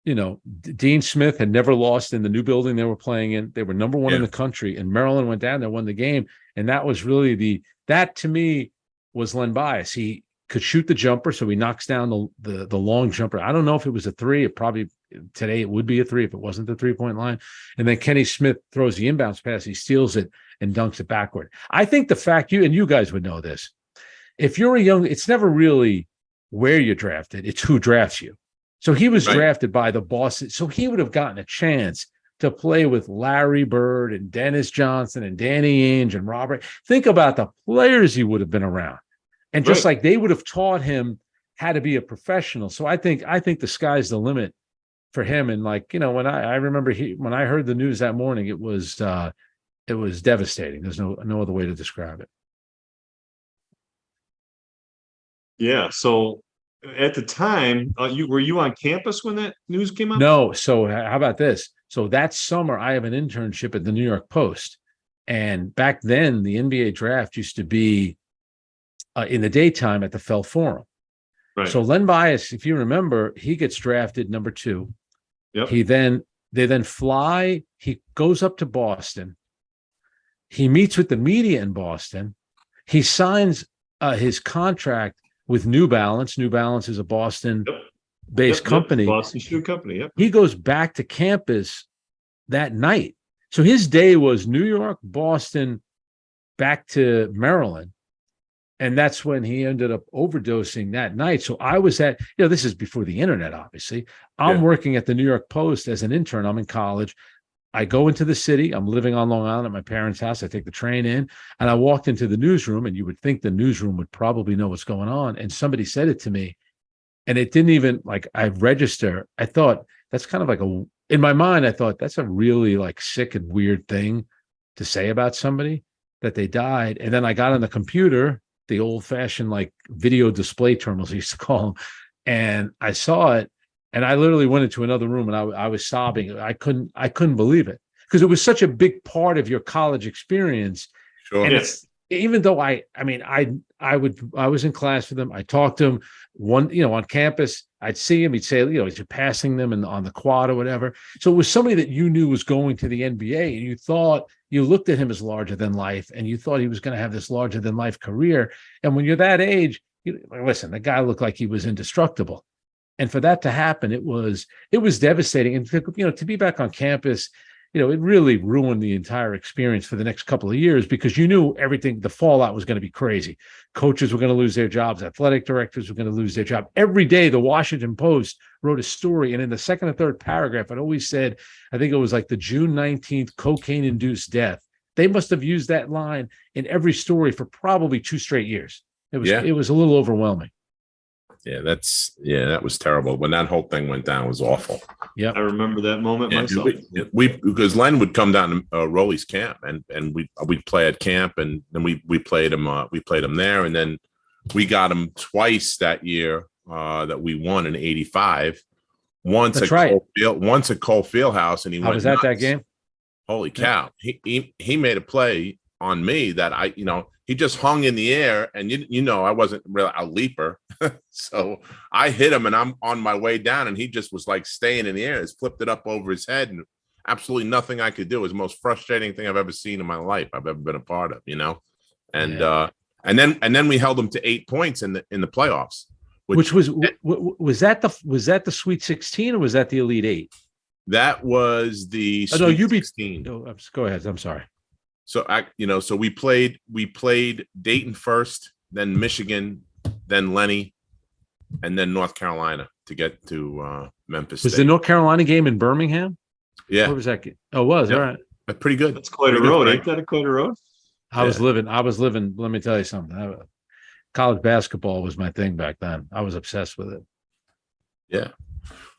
you know, Dean Smith had never lost in the new building they were playing in. They were number one in the country, and Maryland went down there, won the game. And that was really that to me was Len Bias. He could shoot the jumper, so he knocks down the long jumper. I don't know if it was a three. It probably today it would be a three if it wasn't the 3-point line. And then Kenny Smith throws the inbounds pass. He steals it and dunks it backward. I think the fact you guys would know this. If you're it's never really where you're drafted. It's who drafts you. So he was drafted by the Boston. So he would have gotten a chance to play with Larry Bird and Dennis Johnson and Danny Ainge and Robert. Think about the players he would have been around. And just like they would have taught him how to be a professional. So I think the sky's the limit for him. And like, you know, when I remember when I heard the news that morning, it was devastating. There's no other way to describe it. Yeah. So at the time, were you on campus when that news came out? No. So how about this? So that summer, I have an internship at the New York Post. And back then, the NBA draft used to be in the daytime at the Fell Forum. Right. So Len Bias, if you remember, he gets drafted number 2. Yep. They then fly. He goes up to Boston. He meets with the media in Boston. He signs his contract with New Balance. New Balance is a Boston-based company. Boston shoe company, yep. He goes back to campus that night. So his day was New York, Boston, back to Maryland. And that's when he ended up overdosing that night. So I was this is before the internet, obviously. I'm working at the New York Post as an intern. I'm in college. I go into the city. I'm living on Long Island at my parents' house. I take the train in, and I walked into the newsroom, and you would think the newsroom would probably know what's going on. And somebody said it to me, and it didn't even I register. I thought that's kind of in my mind, I thought that's a really sick and weird thing to say about somebody, that they died. And then I got on the computer, the old fashioned video display terminals I used to call them, and I saw it. And I literally went into another room and I was sobbing. I couldn't believe it because it was such a big part of your college experience. Sure. And it's even though I was in class with him. I talked to him on campus. I'd see him. He'd say, he's passing them on the quad or whatever. So it was somebody that you knew was going to the NBA, and you looked at him as larger than life, and you thought he was going to have this larger than life career. And when you're that age, listen, the guy looked like he was indestructible. And for that to happen, it was devastating. And to be back on campus, it really ruined the entire experience for the next couple of years because you knew everything, the fallout was going to be crazy. Coaches were going to lose their jobs. Athletic directors were going to lose their job. Every day, the Washington Post wrote a story. And in the second or third paragraph, it always said, I think it was like the June 19th cocaine-induced death. They must have used that line in every story for probably 2 straight years. It was a little overwhelming. Yeah, that was terrible. When that whole thing went down, it was awful. Yeah, I remember that moment myself. Because Len would come down to Rolly's camp, and we'd play at camp, and then we played him. We played him there, and then we got him twice that year that we won in '85. Once at Cole Fieldhouse, and he went. Was that that game? Holy cow! He made a play on me that he just hung in the air, and I wasn't really a leaper. So I hit him and I'm on my way down, and he just was like staying in the air. He flipped it up over his head, and absolutely nothing I could do. It was the most frustrating thing I've ever seen in my life. I've ever been a part of, and then we held him to 8 points in the playoffs, which was that the Sweet 16 or was that the Elite 8? That was the Sweet 16. Go ahead. I'm sorry. So so we played Dayton first, then Michigan, then Lenny, and then North Carolina to get to Memphis. Was the North Carolina game in Birmingham? Yeah. Where was that game? Oh, it was. All right. Pretty good. That's quite a road. Ain't that quite a road? I was living. Let me tell you something. College basketball was my thing back then. I was obsessed with it. Yeah.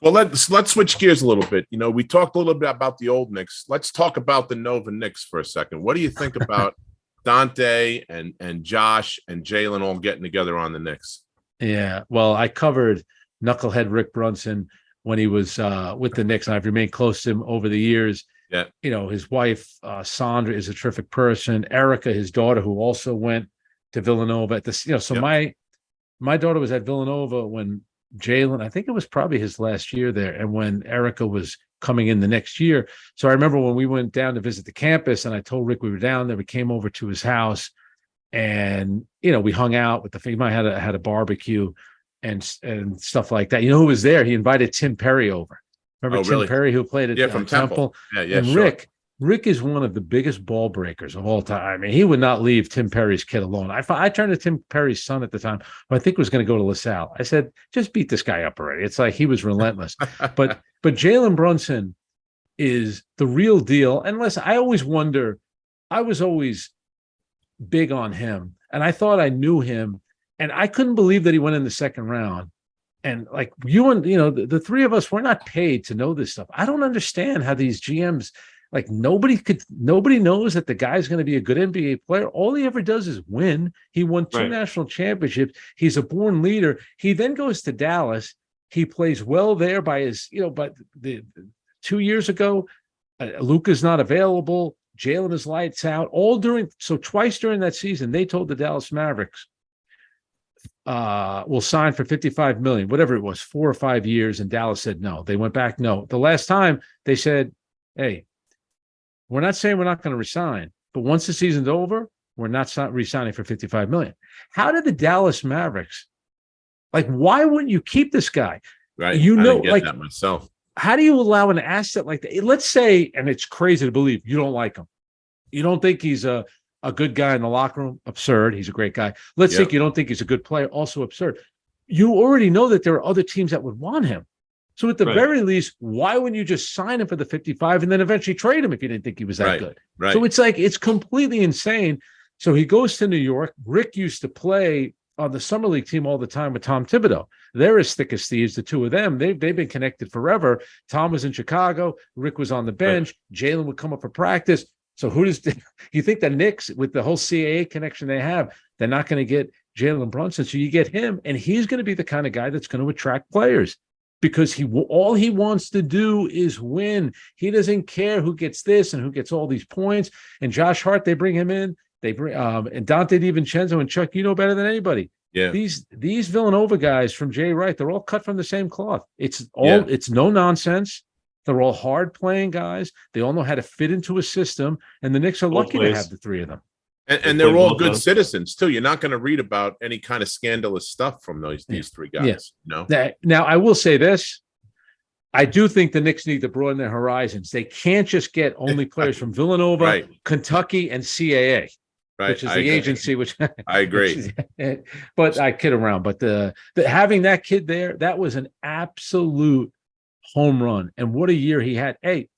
Well, let's switch gears a little bit. We talked a little bit about the old Knicks. Let's talk about the Nova Knicks for a second. What do you think about Dante and Josh and Jalen all getting together on the Knicks? Yeah. Well, I covered knucklehead Rick Brunson when he was with the Knicks, and I've remained close to him over the years. Yeah. His wife, Sandra, is a terrific person. Erica, his daughter, who also went to Villanova at this, so my daughter was at Villanova when Jalen, I think it was probably his last year there, and when Erica was coming in the next year. So I remember when we went down to visit the campus, and I told Rick we were down there. We came over to his house, and we hung out with the family. I had a barbecue and stuff like that. Who was there? He invited Tim Perry over. Remember Tim Perry, who played at from Temple? Yeah, and sure. Rick is one of the biggest ball breakers of all time. I mean, he would not leave Tim Perry's kid alone. I turned to Tim Perry's son at the time, who I think was going to go to LaSalle. I said, just beat this guy up already. It's like he was relentless. But Jalen Brunson is the real deal. And listen, I always wonder, I was always big on him, and I thought I knew him, and I couldn't believe that he went in the second round. And like you and the three of us, we're not paid to know this stuff. I don't understand how these GMs. Like nobody knows that the guy's going to be a good NBA player. All he ever does is win. He won 2 national championships. He's a born leader. He then goes to Dallas. He plays well there by his, but the 2 years ago, Luka's not available. Jalen is lights out. Twice during that season, they told the Dallas Mavericks, we'll sign for $55 million, whatever it was, 4 or 5 years. And Dallas said no. They went back. No. The last time they said, hey, we're not saying we're not going to resign, but once the season's over, we're not resigning for $55 million. How did the Dallas Mavericks, why wouldn't you keep this guy? Right. I didn't get that myself. How do you allow an asset like that? Let's say, and it's crazy to believe, you don't like him. You don't think he's a good guy in the locker room. Absurd. He's a great guy. Let's think you don't think he's a good player. Also absurd. You already know that there are other teams that would want him. So at the very least, why wouldn't you just sign him for the 55 and then eventually trade him if you didn't think he was that good? Right. So it's completely insane. So he goes to New York. Rick used to play on the summer league team all the time with Tom Thibodeau. They're as thick as thieves, the two of them. They've been connected forever. Tom was in Chicago. Rick was on the bench. Jalen would come up for practice. So you think the Knicks, with the whole CAA connection they have, they're not going to get Jalen Brunson? So you get him, and he's going to be the kind of guy that's going to attract players. Because all he wants to do is win. He doesn't care who gets this and who gets all these points. And Josh Hart, they bring him in. They bring and Dante DiVincenzo and Chuck, better than anybody. Yeah. These Villanova guys from Jay Wright, they're all cut from the same cloth. It's no nonsense. They're all hard playing guys. They all know how to fit into a system. And the Knicks are lucky to have the three of them. And they're all good citizens too. You're not going to read about any kind of scandalous stuff from these three guys. Yeah. Now I will say this: I do think the Knicks need to broaden their horizons. They can't just get only players from Villanova, Right. Kentucky, and CAA, Right. which is the agency. Which I agree. But I kid around. But the having that kid there, that was an absolute home run. And what a year he had. Hey,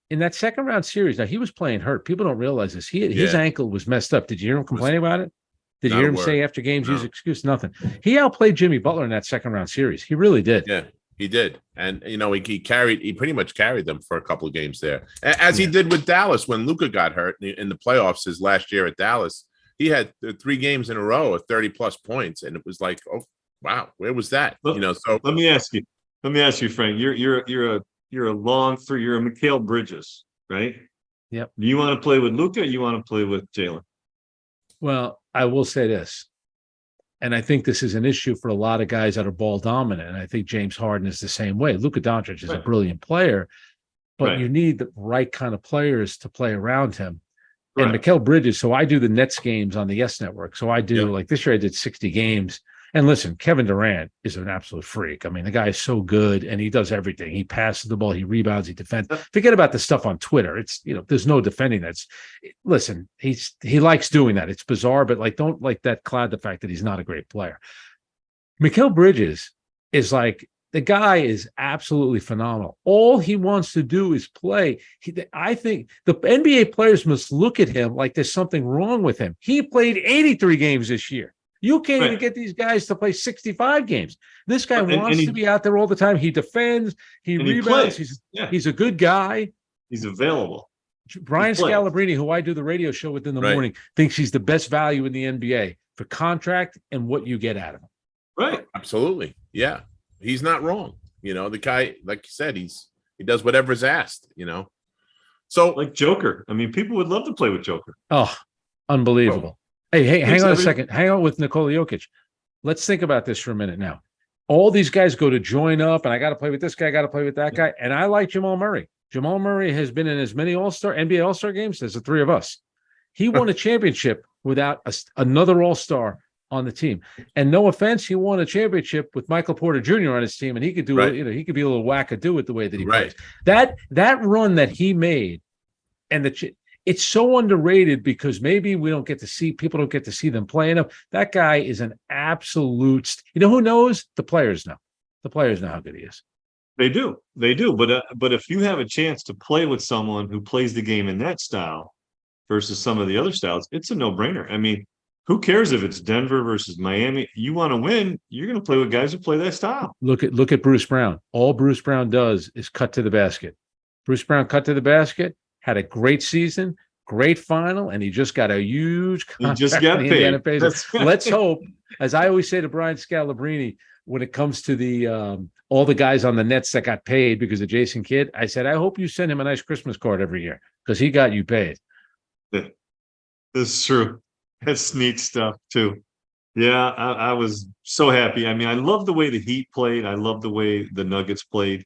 in that second round series, now he was playing hurt. People don't realize this. His ankle was messed up. Did you hear him complaining about it? Did you hear him say after games, use excuse? Nothing. He outplayed Jimmy Butler in that second round series. He really did. Yeah, he did. And, he pretty much carried them for a couple of games there, as he did with Dallas when Luka got hurt in the playoffs his last year at Dallas. He had 3 games in a row of 30+ points. And it was like, oh, wow, where was that? So let me ask you, Frank, you're a Mikal Bridges, right? Yep. Do you want to play with Luka or you want to play with Jalen? Well, I will say this, and I think this is an issue for a lot of guys that are ball dominant. And I think James Harden is the same way. Luka Doncic is a brilliant player, but you need the right kind of players to play around him. And Mikal Bridges, so I do the Nets games on the Yes Network. So I do, like this year I did 60 games. And listen, Kevin Durant is an absolute freak. I mean, the guy is so good and he does everything. He passes the ball, he rebounds, he defends. Forget about the stuff on Twitter. It's, there's no defending that. Listen, he likes doing that. It's bizarre, but don't let that cloud the fact that he's not a great player. Mikal Bridges is like, the guy is absolutely phenomenal. All he wants to do is play. I think the NBA players must look at him like there's something wrong with him. He played 83 games this year. You can't even get these guys to play 65 games. This guy wants to be out there all the time. He defends, he rebounds. He's a good guy. He's available. Brian Scalabrine, who I do the radio show with in the morning, thinks he's the best value in the NBA for contract and what you get out of him. Right. Absolutely. Yeah. He's not wrong. The guy, like you said, he does whatever's asked, So like Joker. I mean, people would love to play with Joker. Oh, unbelievable. Hey, hang on a second. Hang on with Nikola Jokic. Let's think about this for a minute now. All these guys go to join up, and I got to play with this guy, I got to play with that guy. And I like Jamal Murray. Jamal Murray has been in as many NBA All-Star games as the three of us. He won a championship without another All-Star on the team. And no offense, he won a championship with Michael Porter Jr. on his team, and he could do he could be a little wackadoo with the way that he plays. That run that he made, and it's so underrated because maybe people don't get to see them playing him. That guy is an absolute. Who knows? The players know. The players know how good he is. They do. But if you have a chance to play with someone who plays the game in that style versus some of the other styles, it's a no-brainer. I mean, who cares if it's Denver versus Miami? You want to win, you're going to play with guys who play that style. Look at Bruce Brown. All Bruce Brown does is cut to the basket. Bruce Brown cut to the basket, had a great season, great final, and he just got a huge contract. He just got paid. Let's hope, as I always say to Brian Scalabrine, when it comes to the all the guys on the Nets that got paid because of Jason Kidd, I said, I hope you send him a nice Christmas card every year because he got you paid. This is true. That's neat stuff too. Yeah, I was so happy. I mean, I love the way the Heat played. I love the way the Nuggets played.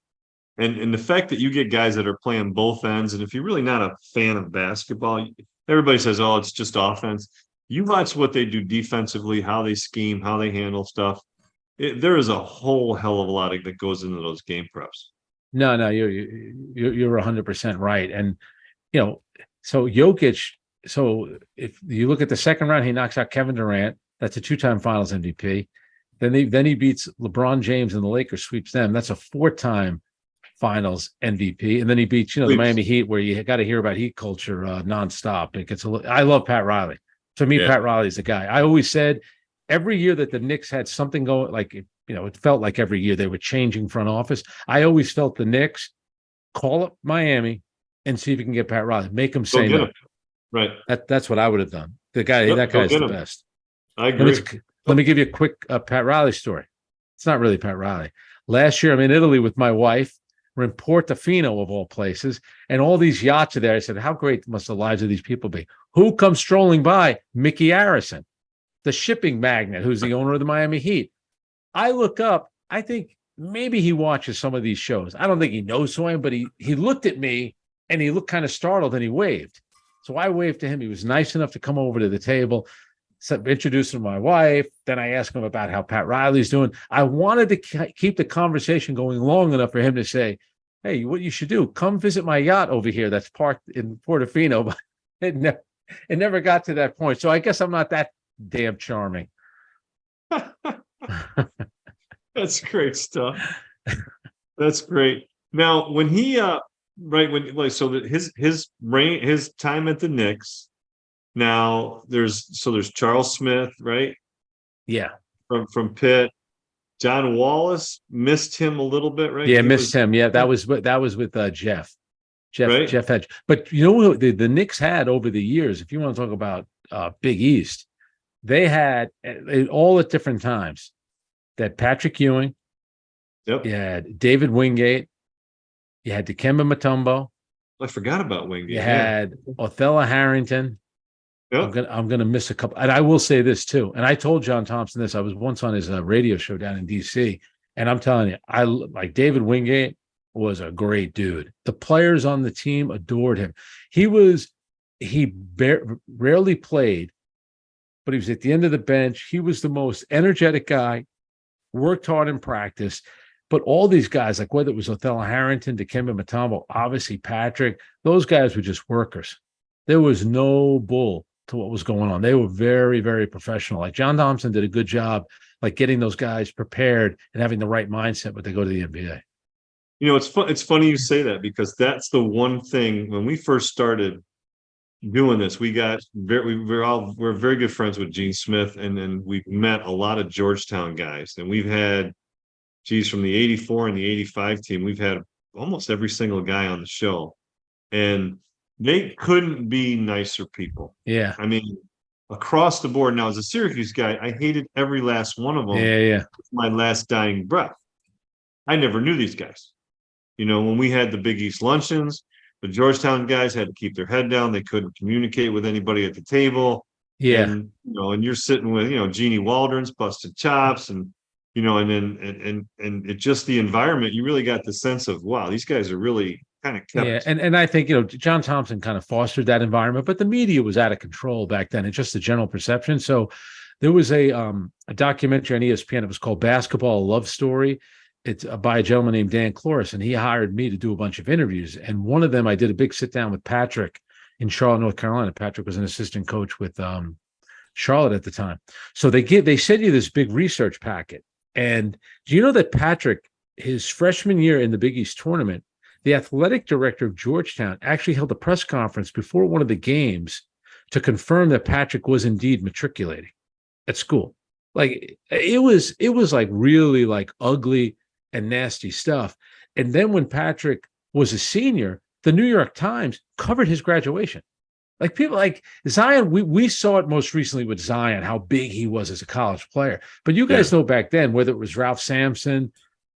And the fact that you get guys that are playing both ends, and if you're really not a fan of basketball, everybody says, oh, it's just offense. You watch what they do defensively, how they scheme, how they handle stuff. There is a whole hell of a lot that goes into those game preps. No, you're 100% right. And, so Jokic, so if you look at the second round, he knocks out Kevin Durant. That's a 2-time finals MVP. Then he beats LeBron James and the Lakers, sweeps them. That's a 4-time finals MVP. And then he beats, the Miami Heat, where you got to hear about Heat culture nonstop. I love Pat Riley. To me, Pat Riley's the guy. I always said every year that the Knicks had something going, it felt like every year they were changing front office. I always felt the Knicks call up Miami and see if you can get Pat Riley, make him say no. Right. That's what I would have done. That guy's the best. I agree. Let me give you a quick Pat Riley story. It's not really Pat Riley. Last year, I'm in Italy with my wife. We're in Portofino, of all places, and all these yachts are there. I said, how great must the lives of these people be? Who comes strolling by? Mickey Arison, the shipping magnate who's the owner of the Miami Heat. I look up. I think maybe he watches some of these shows. I don't think he knows who I am, but he looked at me, and he looked kind of startled, and he waved. So I waved to him. He was nice enough to come over to the table, introduced him to my wife. Then I asked him about how Pat Riley's doing. I wanted to keep the conversation going long enough for him to say, hey, what you should do, come visit my yacht over here that's parked in Portofino. But it never got to that point. So I guess I'm not that damn charming. That's great stuff. That's great. Now, when he right when like so that his time at the Knicks. Now there's Charles Smith, right? Yeah. From Pitt. John Wallace missed him a little bit, right? Yeah, missed him. Yeah, that was with Jeff Right? Hedge. But you know what the Knicks had over the years, if you want to talk about Big East, they had all at different times that Patrick Ewing, Yep. you had David Wingate, you had Dikembe Mutombo, I forgot about Wingate. you had Othello Harrington. Yep. I'm gonna miss a couple, and I will say this too. And I told John Thompson this. I was once on his radio show down in DC, and I'm telling you, I like David Wingate was a great dude. The players on the team adored him. He rarely played, but he was at the end of the bench. He was the most energetic guy. Worked hard in practice. But all these guys, like whether it was Othello Harrington, Dikembe Mutombo, obviously Patrick, those guys were just workers. There was no bull to what was going on. They were very, very professional. Like John Thompson did a good job, like getting those guys prepared and having the right mindset when they go to the NBA. You know, it's funny you say that, because that's the one thing when we first started doing this, we're very good friends with Gene Smith, and then we've met a lot of Georgetown guys, and we've had from the 84 and the 85 team, we've had almost every single guy on the show, and they couldn't be nicer people. Yeah. I mean, across the board. Now, as a Syracuse guy, I hated every last one of them. Yeah. With my last dying breath. I never knew these guys. You know, when we had the Big East luncheons, the Georgetown guys had to keep their head down. They couldn't communicate with anybody at the table. Yeah. And, and you're sitting with, Jeannie Waldron's busted chops, and, and it just the environment, you really got the sense of, wow, these guys are really kind of kept. Yeah. And I think, John Thompson kind of fostered that environment, but the media was out of control back then. It's just the general perception. So there was a documentary on ESPN. It was called Basketball: A Love Story. It's by a gentleman named Dan Cloris, and he hired me to do a bunch of interviews. And one of them, I did a big sit down with Patrick in Charlotte, North Carolina. Patrick was an assistant coach with Charlotte at the time. So they sent you this big research packet. And do you know that Patrick, his freshman year in the Big East tournament, the athletic director of Georgetown actually held a press conference before one of the games to confirm that Patrick was indeed matriculating at school. Like it was like really like ugly and nasty stuff. And then when Patrick was a senior, the New York Times covered his graduation. Like people like Zion, we saw it most recently with Zion, how big he was as a college player. But you guys know back then, whether it was Ralph Sampson,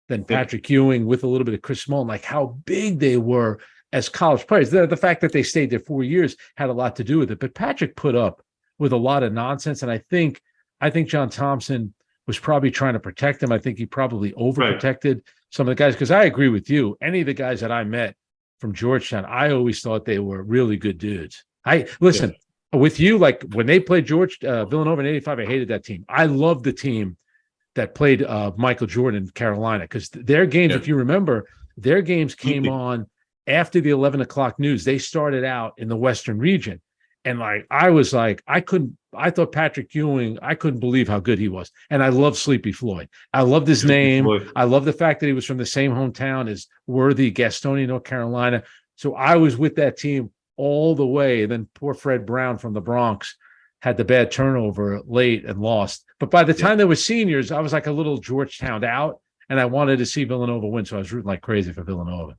then Patrick Ewing with a little bit of Chris Small, like how big they were as college players. The fact that they stayed there 4 years had a lot to do with it. But Patrick put up with a lot of nonsense. And I think John Thompson was probably trying to protect him. I think he probably overprotected some of the guys, because I agree with you. Any of the guys that I met from Georgetown, I always thought they were really good dudes. With you, like when they played Villanova in '85, I hated that team. I loved the team that played Michael Jordan in Carolina, because their games, if you remember, their games came on after the 11 o'clock news. They started out in the Western region. And like, I thought Patrick Ewing, I couldn't believe how good he was. And I love Sleepy Floyd. I loved his name. I love the fact that he was from the same hometown as Worthy, Gastonia, North Carolina. So I was with that team all the way. And then poor Fred Brown from the Bronx had the bad turnover late and lost. But by the time they were seniors, I was like a little Georgetown out, and I wanted to see Villanova win. So I was rooting like crazy for Villanova.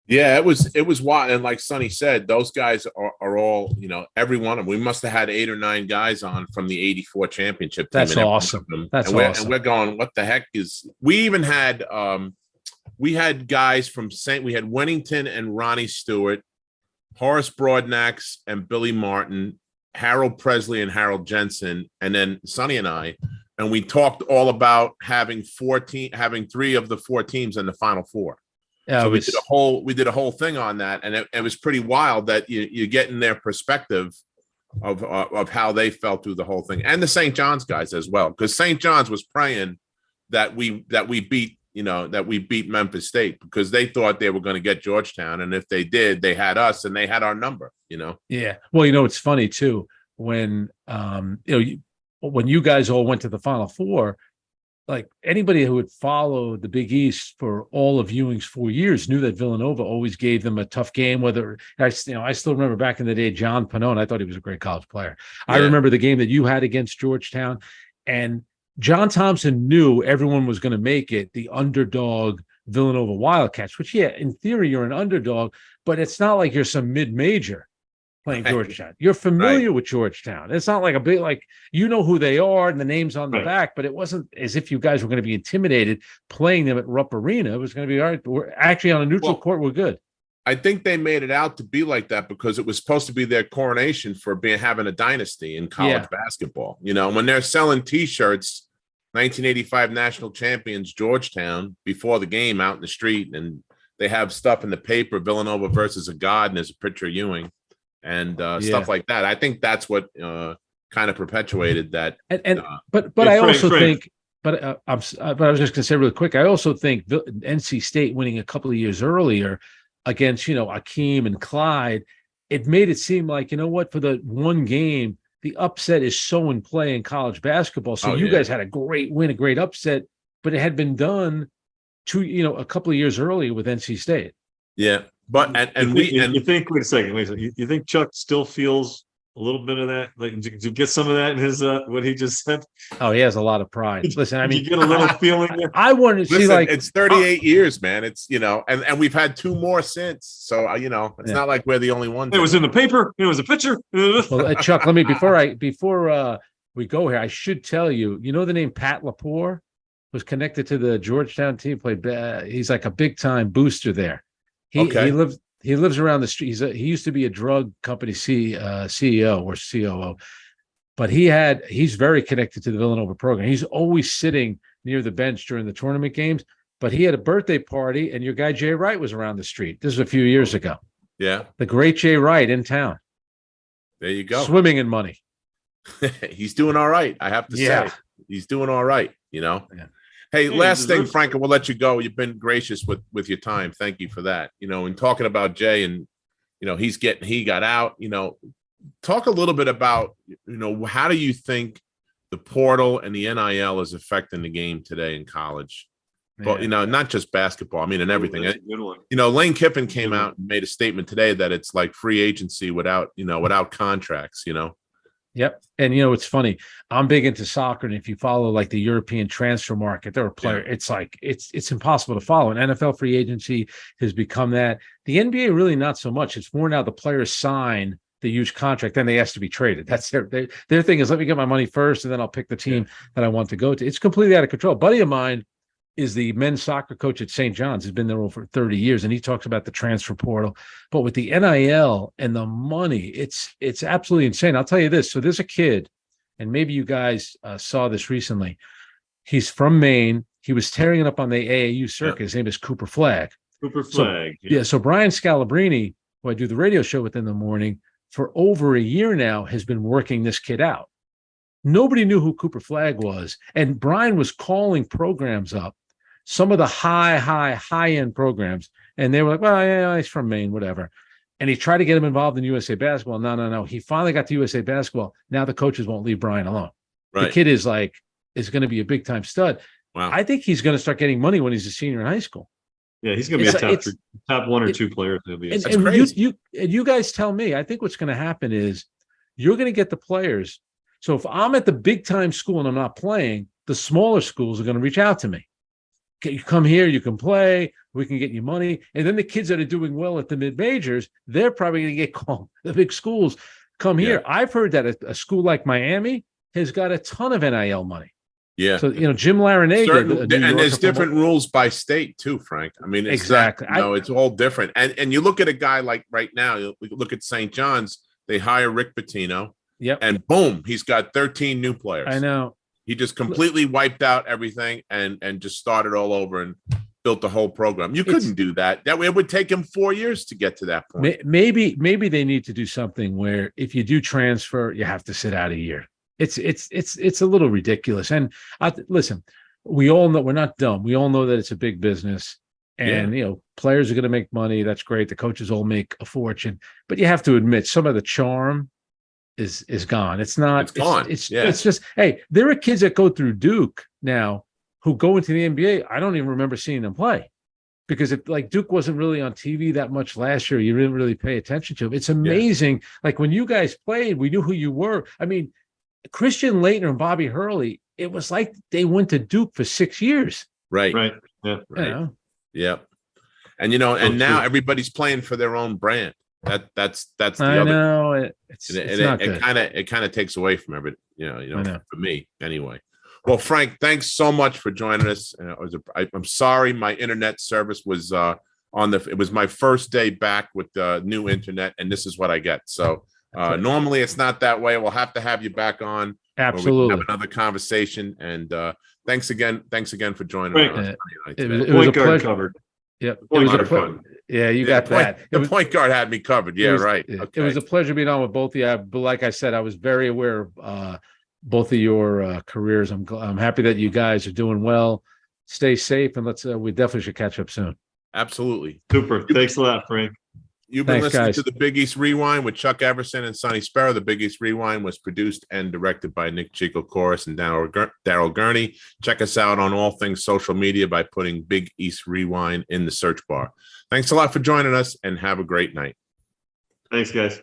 Yeah, it was wild. And like Sonny said, those guys are all, every one of them. We must have had 8 or 9 guys on from the 84 championship team. That's awesome. That's awesome. And we're going, what the heck is, we even had, we had guys from we had Wennington and Ronnie Stewart, Horace Broadnax and Billy Martin, Harold Presley and Harold Jensen, and then Sonny and I, and we talked all about having 3 of the 4 teams in the Final Four. Yeah, so we did a whole thing on that, and it was pretty wild that you get in their perspective of how they felt through the whole thing, and the St. John's guys as well, because St. John's was praying that we beat that we beat Memphis State, because they thought they were going to get Georgetown. And if they did, they had us and they had our number, Yeah. Well, it's funny too, when, when you guys all went to the Final Four, like anybody who had followed the Big East for all of Ewing's 4 years knew that Villanova always gave them a tough game. Whether I still remember back in the day, John Pannone, I thought he was a great college player. Yeah. I remember the game that you had against Georgetown, and John Thompson knew everyone was going to make it the underdog Villanova Wildcats, which, yeah, in theory, you're an underdog, but it's not like you're some mid-major playing Georgetown. You're familiar with Georgetown. It's not like a big, who they are and the names on the back, but it wasn't as if you guys were going to be intimidated playing them at Rupp Arena. It was going to be, all right, we're actually on a neutral court. We're good. I think they made it out to be like that because it was supposed to be their coronation for having a dynasty in college basketball. When they're selling T-shirts, 1985 national champions Georgetown, before the game out in the street, and they have stuff in the paper, Villanova versus a god, and there's a picture of Ewing and stuff like that. I think that's what kind of perpetuated that. But I also think. But I was just going to say really quick. I also think NC State winning a couple of years earlier against, Akeem and Clyde, it made it seem like, for the one game, the upset is so in play in college basketball. So you guys had a great win, a great upset, but it had been done a couple of years earlier with NC State. Yeah. But, you think, wait a second. You think Chuck still feels a little bit of that? Like, did you get some of that in his, what he just said? Oh, he has a lot of pride. Listen, I mean, you get a little feeling there? I wanted to see, it's 38 years, man. It's, and we've had two more since. So, it's not like we're the only ones. It was in the paper. It was a picture. Well, Chuck, let me, before we go here, I should tell you, the name Pat Lepore was connected to the Georgetown team, he's like a big time booster there. He lives around the street. He used to be a drug company CEO or COO, but he's very connected to the Villanova program. He's always sitting near the bench during the tournament games, but he had a birthday party and your guy Jay Wright was around the street. This was a few years ago. Yeah. The great Jay Wright in town. There you go. Swimming in money. He's doing all right. I have to say he's doing all right. Yeah. Hey, last thing, Frank, and we'll let you go. You've been gracious with your time. Thank you for that. In talking about Jay and, he got out, talk a little bit about, how do you think the portal and the NIL is affecting the game today in college? But, not just basketball. I mean, and everything. That's a good one. Lane Kiffin came out and made a statement today that it's like free agency without contracts, Yep. And it's funny. I'm big into soccer, and if you follow like the European transfer market, there are players. It's like it's impossible to follow. And NFL free agency has become that. The NBA really not so much. It's more now the players sign the huge contract, then they ask to be traded. That's their thing is, let me get my money first, and then I'll pick the team that I want to go to. It's completely out of control. A buddy of mine is the men's soccer coach at St. John's. He's been there over 30 years, and he talks about the transfer portal. But with the NIL and the money, it's absolutely insane. I'll tell you this. So there's a kid, and maybe you guys saw this recently. He's from Maine. He was tearing it up on the AAU circuit. His name is Cooper Flagg. So Brian Scalabrine, who I do the radio show with in the morning, for over a year now has been working this kid out. Nobody knew who Cooper Flagg was. And Brian was calling programs up, some of the high-end programs. And they were like, well, yeah, he's from Maine, whatever. And he tried to get him involved in USA Basketball. No. He finally got to USA Basketball. Now the coaches won't leave Brian alone. Right. The kid is going to be a big-time stud. Wow. I think he's going to start getting money when he's a senior in high school. Yeah, he's going to be a top one or two players. And you guys tell me, I think what's going to happen is you're going to get the players. So if I'm at the big-time school and I'm not playing, the smaller schools are going to reach out to me. You come here, you can play, we can get you money. And then the kids that are doing well at the mid-majors, they're probably going to get called. The big schools come here. I've heard that a school like Miami has got a ton of NIL money. Yeah. So, Jim Larinaga. And there's different rules by state too, Frank. I mean, exactly. It's all different. And you look at a guy like right now, you look at St. John's, they hire Rick Pitino. Yep. And boom, he's got 13 new players. I know. He just completely wiped out everything and just started all over and built the whole program. You couldn't do that. It would take him 4 years to get to that point. Maybe they need to do something where if you do transfer, you have to sit out a year. It's a little ridiculous. And listen, we all know we're not dumb. We all know that it's a big business, and players are going to make money. That's great. The coaches all make a fortune, but you have to admit some of the charm is gone. It's not. It's gone. It's just, hey, there are kids that go through Duke now who go into the NBA. I don't even remember seeing them play. Because Duke wasn't really on TV that much last year. You didn't really pay attention to him. It's amazing. Yeah. Like when you guys played, we knew who you were. I mean, Christian Laettner and Bobby Hurley, it was like they went to Duke for 6 years. Right. Right. Yeah. Right. Yeah. And and now everybody's playing for their own brand. That's the other. I know. It kind of takes away from everything. For me anyway. Well, Frank, thanks so much for joining us. I'm sorry my internet service was it was my first day back with the new internet, and this is what I get. So normally it's not that way. We'll have to have you back on. Absolutely. We can have another conversation. And thanks again for joining us. It was a pleasure. Covered. Yep. Yeah, you got that. The point guard had me covered. Yeah, right. Okay. It was a pleasure being on with both of you. But like I said, I was very aware of both of your careers. I'm happy that you guys are doing well. Stay safe, and we definitely should catch up soon. Absolutely. Super. Thanks a lot, Frank. You've been listening to the Big East Rewind with Chuck Everson and Sonny Sparrow. The Big East Rewind was produced and directed by Nick Chico Chorus and Daryl Gurney. Check us out on all things social media by putting Big East Rewind in the search bar. Thanks a lot for joining us, and have a great night. Thanks, guys.